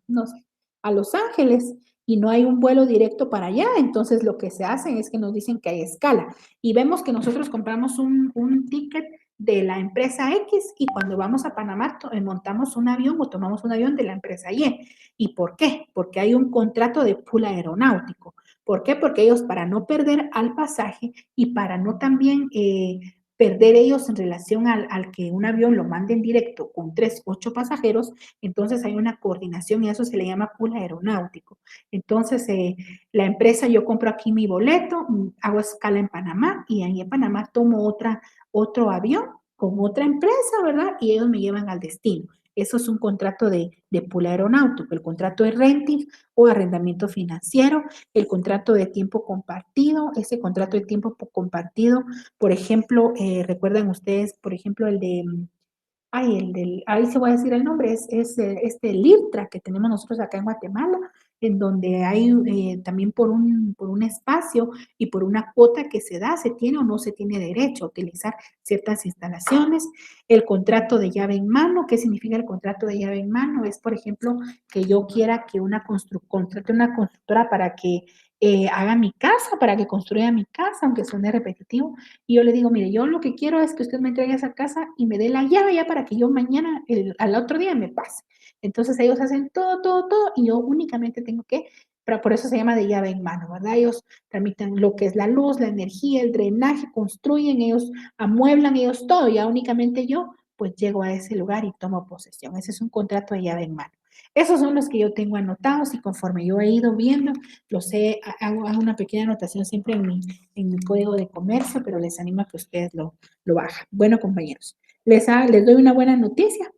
no sé, a Los Ángeles y no hay un vuelo directo para allá, entonces lo que se hace es que nos dicen que hay escala y vemos que nosotros compramos un ticket de la empresa X y cuando vamos a Panamá montamos un avión o tomamos un avión de la empresa Y. ¿Y por qué? Porque hay un contrato de pool aeronáutico. ¿Por qué? Porque ellos para no perder al pasaje y para no también perder ellos en relación al que un avión lo manden directo con 3, 8 pasajeros, entonces hay una coordinación y eso se le llama pool aeronáutico. Entonces, la empresa, yo compro aquí mi boleto, hago escala en Panamá y ahí en Panamá tomo otro avión con otra empresa, ¿verdad? Y ellos me llevan al destino. Eso es un contrato de pool aeronáutico, el contrato de renting o arrendamiento financiero, el contrato de tiempo compartido, ese contrato de tiempo compartido, por ejemplo, recuerdan ustedes, por ejemplo, el de ay, ahí se voy a decir el nombre, este el IRTRA que tenemos nosotros acá en Guatemala, en donde hay también por un espacio y por una cuota que se da, se tiene o no se tiene derecho a utilizar ciertas instalaciones. El contrato de llave en mano, ¿qué significa el contrato de llave en mano? Es, por ejemplo, que yo quiera que contrate una constructora para que haga mi casa, para que construya mi casa, aunque suene repetitivo, y yo le digo, mire, yo lo que quiero es que usted me entregue esa casa y me dé la llave ya para que yo mañana, al otro día me pase. Entonces ellos hacen todo, todo, todo y yo únicamente tengo que, pero por eso se llama de llave en mano, ¿verdad? Ellos tramitan lo que es la luz, la energía, el drenaje, construyen, ellos amueblan, ellos todo, ya únicamente yo pues llego a ese lugar y tomo posesión. Ese es un contrato de llave en mano. Esos son los que yo tengo anotados y conforme yo he ido viendo, los he, hago una pequeña anotación siempre en mi código de comercio, pero les animo a que ustedes lo bajen. Bueno, compañeros, les doy una buena noticia.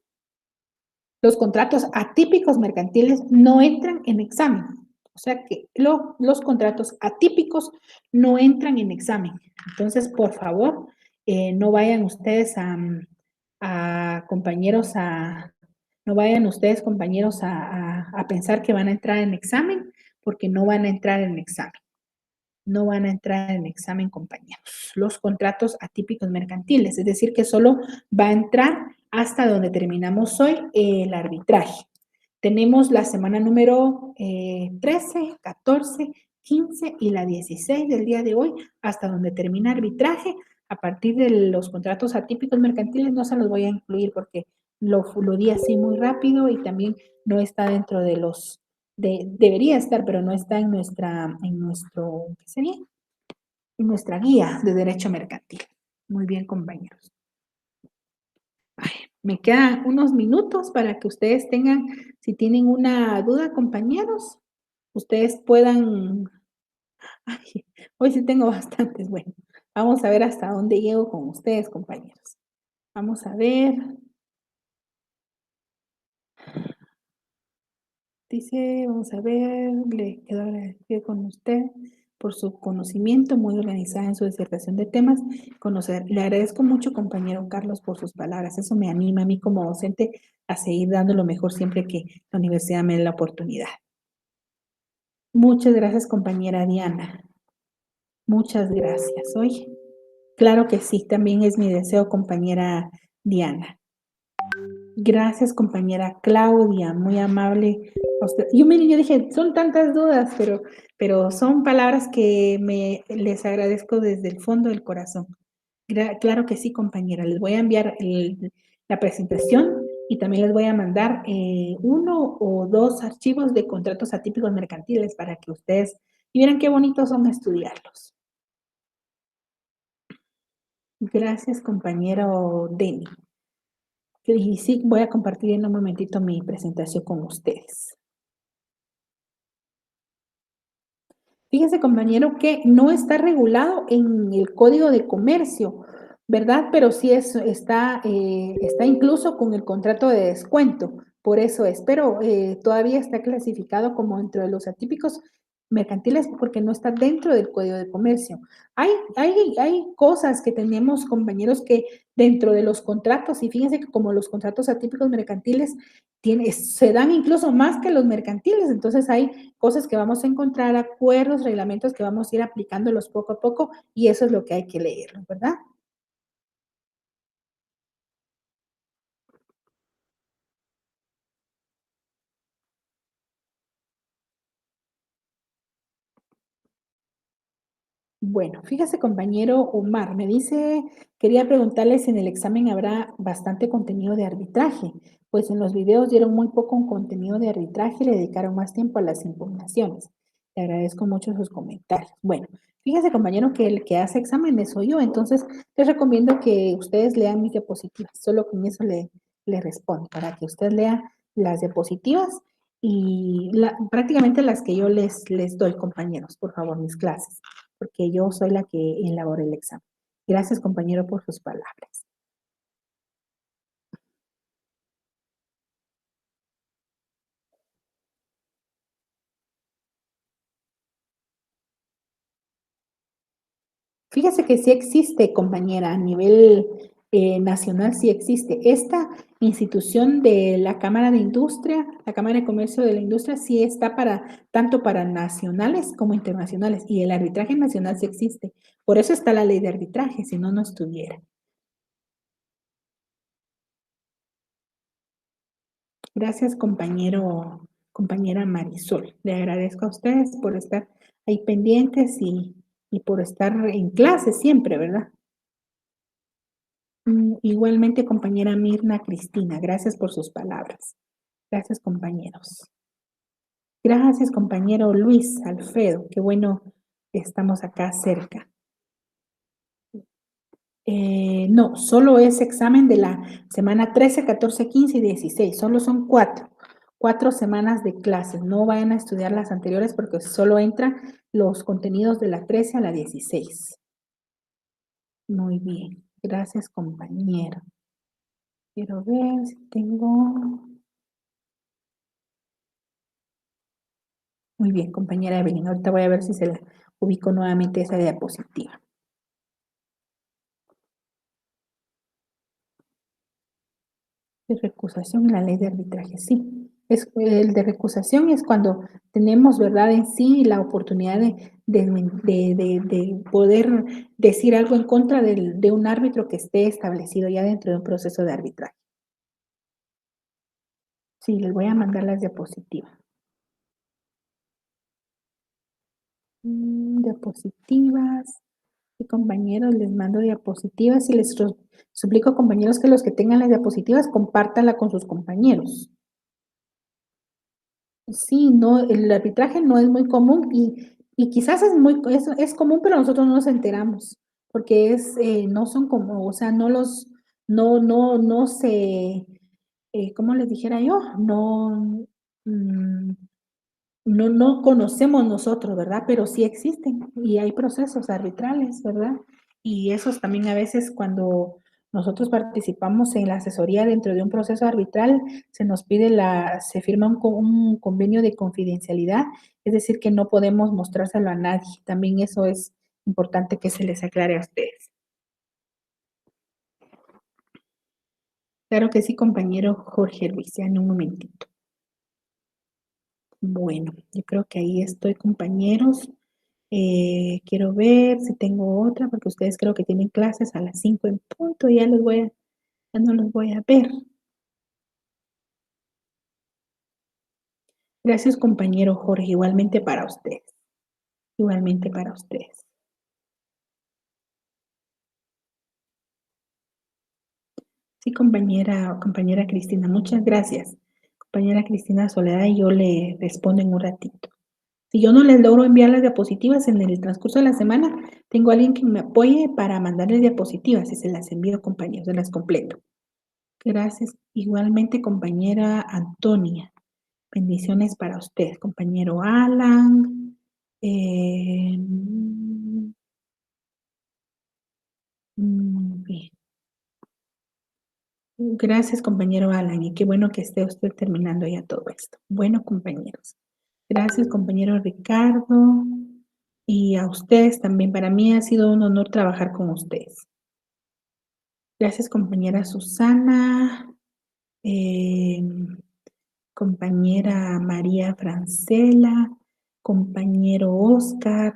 Los contratos atípicos mercantiles no entran en examen. O sea que los contratos atípicos no entran en examen. Entonces, por favor, no vayan ustedes compañeros no vayan ustedes compañeros a pensar que van a entrar en examen, porque no van a entrar en examen. No van a entrar en examen, compañeros. Los contratos atípicos mercantiles, es decir, que solo va a entrar hasta donde terminamos hoy el arbitraje. Tenemos la semana número 13, 14, 15 y la 16 del día de hoy, hasta donde termina arbitraje. A partir de los contratos atípicos mercantiles no se los voy a incluir porque lo di así muy rápido y también no está dentro de debería estar, pero no está ¿qué sería? En nuestra guía de derecho mercantil. Muy bien, compañeros. Ay, me quedan unos minutos para que ustedes tengan, si tienen una duda, compañeros, ustedes puedan, ay, hoy sí tengo bastantes, bueno, vamos a ver hasta dónde llego con ustedes, compañeros. Vamos a ver. Dice, vamos a ver, le quedo agradecido con usted por su conocimiento, muy organizada en su disertación de temas. Le agradezco mucho, compañero Carlos, por sus palabras. Eso me anima a mí como docente a seguir dando lo mejor siempre que la universidad me dé la oportunidad. Muchas gracias, compañera Diana. Muchas gracias. Oye, claro que sí, también es mi deseo, compañera Diana. Gracias, compañera Claudia, muy amable. Yo dije, son tantas dudas, pero son palabras que les agradezco desde el fondo del corazón. Claro que sí, compañera. Les voy a enviar la presentación y también les voy a mandar uno o dos archivos de contratos atípicos mercantiles para que ustedes y vieran qué bonitos son estudiarlos. Gracias, compañero Denny. Y sí, voy a compartir en un momentito mi presentación con ustedes. Fíjese, compañero, que no está regulado en el Código de Comercio, ¿verdad? Pero sí está incluso con el contrato de descuento, por eso es, pero todavía está clasificado como entre los atípicos mercantiles porque no está dentro del Código de Comercio. Hay cosas que tenemos, compañeros, que dentro de los contratos, y fíjense que como los contratos atípicos mercantiles se dan incluso más que los mercantiles, entonces hay cosas que vamos a encontrar, acuerdos, reglamentos que vamos a ir aplicándolos poco a poco y eso es lo que hay que leer, ¿verdad? Bueno, fíjese, compañero Omar, me dice, quería preguntarle si en el examen habrá bastante contenido de arbitraje, pues en los videos dieron muy poco contenido de arbitraje y le dedicaron más tiempo a las impugnaciones. Le agradezco mucho sus comentarios. Bueno, fíjese, compañero, que el que hace exámenes soy yo, entonces les recomiendo que ustedes lean mis diapositivas, solo con eso le respondo, para que usted lea las diapositivas y prácticamente las que yo les doy, compañeros, por favor, mis clases porque yo soy la que elabora el examen. Gracias, compañero, por sus palabras. Fíjese que sí existe, compañera, a nivel, nacional sí existe. Esta institución de la Cámara de Industria, la Cámara de Comercio de la Industria, sí está para tanto para nacionales como internacionales, y el arbitraje nacional sí existe. Por eso está la ley de arbitraje, si no, no estuviera. Gracias, compañera Marisol. Le agradezco a ustedes por estar ahí pendientes y por estar en clase siempre, ¿verdad? Igualmente, compañera Mirna Cristina, gracias por sus palabras. Gracias, compañeros. Gracias, compañero Luis Alfredo. Qué bueno que estamos acá cerca. No, solo es examen de la semana 13, 14, 15 y 16. Solo son cuatro semanas de clases. No vayan a estudiar las anteriores porque solo entran los contenidos de la 13 a la 16. Muy bien. Gracias, compañero. Quiero ver si tengo. Muy bien, compañera Evelyn. Ahorita voy a ver si se la ubico nuevamente esa diapositiva. De recusación en la ley de arbitraje, sí. El de recusación es cuando tenemos, ¿verdad?, en sí la oportunidad de poder decir algo en contra de un árbitro que esté establecido ya dentro de un proceso de arbitraje. Sí, les voy a mandar las diapositivas. Diapositivas. Y compañeros, les mando diapositivas y les suplico, compañeros, que los que tengan las diapositivas compártanla con sus compañeros. Sí, no, el arbitraje no es muy común y quizás es común, pero nosotros no nos enteramos, porque no son como, o sea, no se, ¿cómo les dijera yo? Mm, no conocemos nosotros, ¿verdad? Pero sí existen y hay procesos arbitrales, ¿verdad? Y esos también a veces cuando nosotros participamos en la asesoría dentro de un proceso arbitral, se firma un convenio de confidencialidad, es decir, que no podemos mostrárselo a nadie. También eso es importante que se les aclare a ustedes. Claro que sí, compañero Jorge Luis, ya en un momentito. Bueno, yo creo que ahí estoy, compañeros. Quiero ver si tengo otra, porque ustedes creo que tienen clases a las 5 en punto, y ya no los voy a ver. Gracias, compañero Jorge, igualmente para ustedes. Igualmente para ustedes. Sí, compañera Cristina, muchas gracias. Compañera Cristina Soledad, y yo le respondo en un ratito. Si yo no les logro enviar las diapositivas en el transcurso de la semana, tengo a alguien que me apoye para mandarles diapositivas y se las envío, compañeros, se las completo. Gracias. Igualmente, compañera Antonia. Bendiciones para usted, compañero Alan. Bien. Gracias, compañero Alan, y qué bueno que esté usted terminando ya todo esto. Bueno, compañeros. Gracias, compañero Ricardo. Y a ustedes también. Para mí ha sido un honor trabajar con ustedes. Gracias, compañera Susana. Eh, Compañera María Francela, compañero Oscar,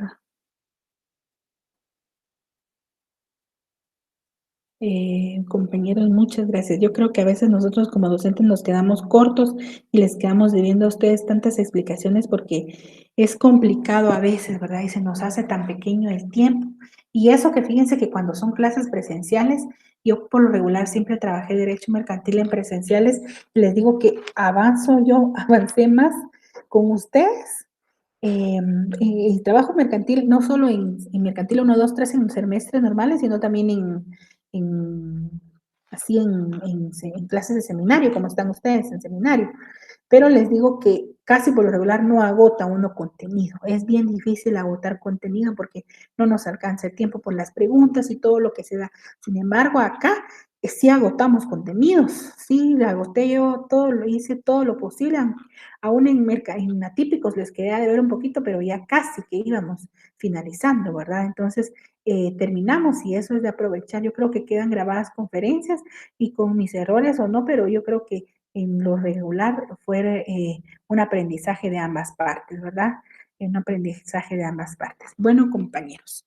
compañeros, muchas gracias. Yo creo que a veces nosotros como docentes nos quedamos cortos y les quedamos debiendo a ustedes tantas explicaciones porque es complicado a veces, ¿verdad? Y se nos hace tan pequeño el tiempo. Y eso que fíjense que cuando son clases presenciales, yo por lo regular siempre trabajé derecho mercantil en presenciales, y les digo que avancé más con ustedes. Y trabajo mercantil, no solo en mercantil 1, 2, 3 en semestres normales, sino también en, así en clases de seminario, como están ustedes en seminario. Pero les digo que casi por lo regular no agota uno contenido. Es bien difícil agotar contenido porque no nos alcanza el tiempo por las preguntas y todo lo que se da. Sin embargo, acá sí agotamos contenidos. Sí, agoté yo todo, lo hice todo lo posible. Aún en atípicos les quedé de ver un poquito, pero ya casi que íbamos finalizando, ¿verdad? Entonces, terminamos y eso es de aprovechar. Yo creo que quedan grabadas conferencias y con mis errores o no, pero yo creo que en lo regular fue un aprendizaje de ambas partes, ¿verdad? Un aprendizaje de ambas partes. Bueno, compañeros,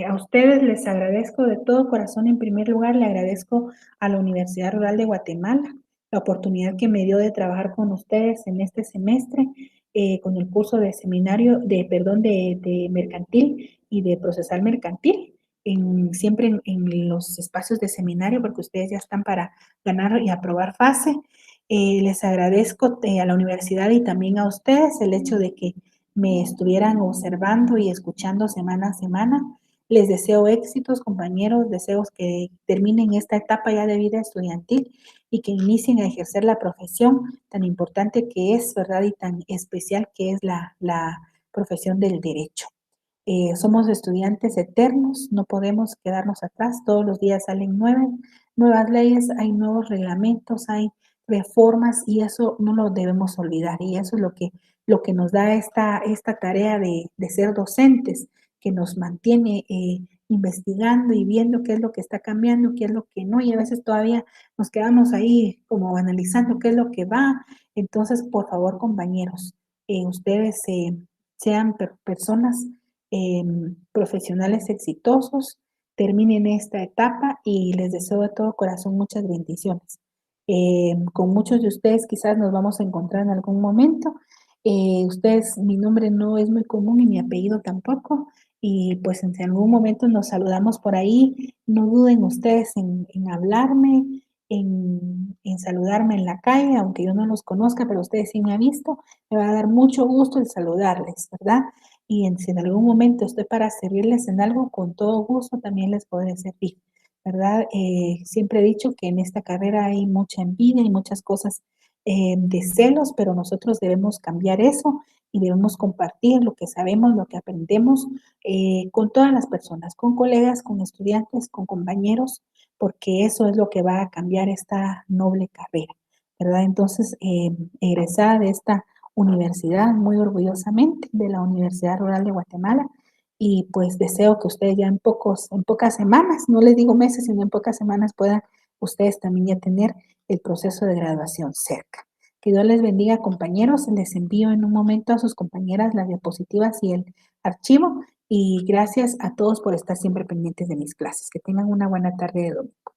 a ustedes les agradezco de todo corazón. En primer lugar, le agradezco a la Universidad Rural de Guatemala la oportunidad que me dio de trabajar con ustedes en este semestre con el curso de seminario, perdón, de mercantil y de procesal mercantil, siempre en los espacios de seminario, porque ustedes ya están para ganar y aprobar fase. Les agradezco a la universidad y también a ustedes el hecho de que me estuvieran observando y escuchando semana a semana. Les deseo éxitos, compañeros, deseos que terminen esta etapa ya de vida estudiantil y que inicien a ejercer la profesión tan importante que es, ¿verdad? Y tan especial que es la profesión del derecho. Somos estudiantes eternos, no podemos quedarnos atrás, todos los días salen nuevas leyes, hay nuevos reglamentos, hay reformas y eso no lo debemos olvidar y eso es lo que nos da esta tarea de ser docentes, que nos mantiene investigando y viendo qué es lo que está cambiando, qué es lo que no, y a veces todavía nos quedamos ahí como analizando qué es lo que va. Entonces, por favor, compañeros, ustedes sean personas profesionales exitosos, terminen esta etapa y les deseo de todo corazón muchas bendiciones. Con muchos de ustedes quizás nos vamos a encontrar en algún momento. Ustedes, mi nombre no es muy común y mi apellido tampoco. Y pues en algún momento nos saludamos por ahí. No duden ustedes en hablarme, en saludarme en la calle, aunque yo no los conozca, pero ustedes sí me han visto. Me va a dar mucho gusto el saludarles, ¿verdad? Y si en algún momento estoy para servirles en algo, con todo gusto también les podré servir, ¿verdad? Siempre he dicho que en esta carrera hay mucha envidia y muchas cosas de celos, pero nosotros debemos cambiar eso y debemos compartir lo que sabemos, lo que aprendemos con todas las personas, con colegas, con estudiantes, con compañeros, porque eso es lo que va a cambiar esta noble carrera, ¿verdad? Entonces, egresada de esta universidad, muy orgullosamente, de la Universidad Rural de Guatemala. Y pues deseo que ustedes ya en pocas semanas, no les digo meses, sino en pocas semanas puedan ustedes también ya tener el proceso de graduación cerca. Que Dios les bendiga, compañeros. Les envío en un momento a sus compañeras las diapositivas y el archivo. Y gracias a todos por estar siempre pendientes de mis clases. Que tengan una buena tarde de domingo.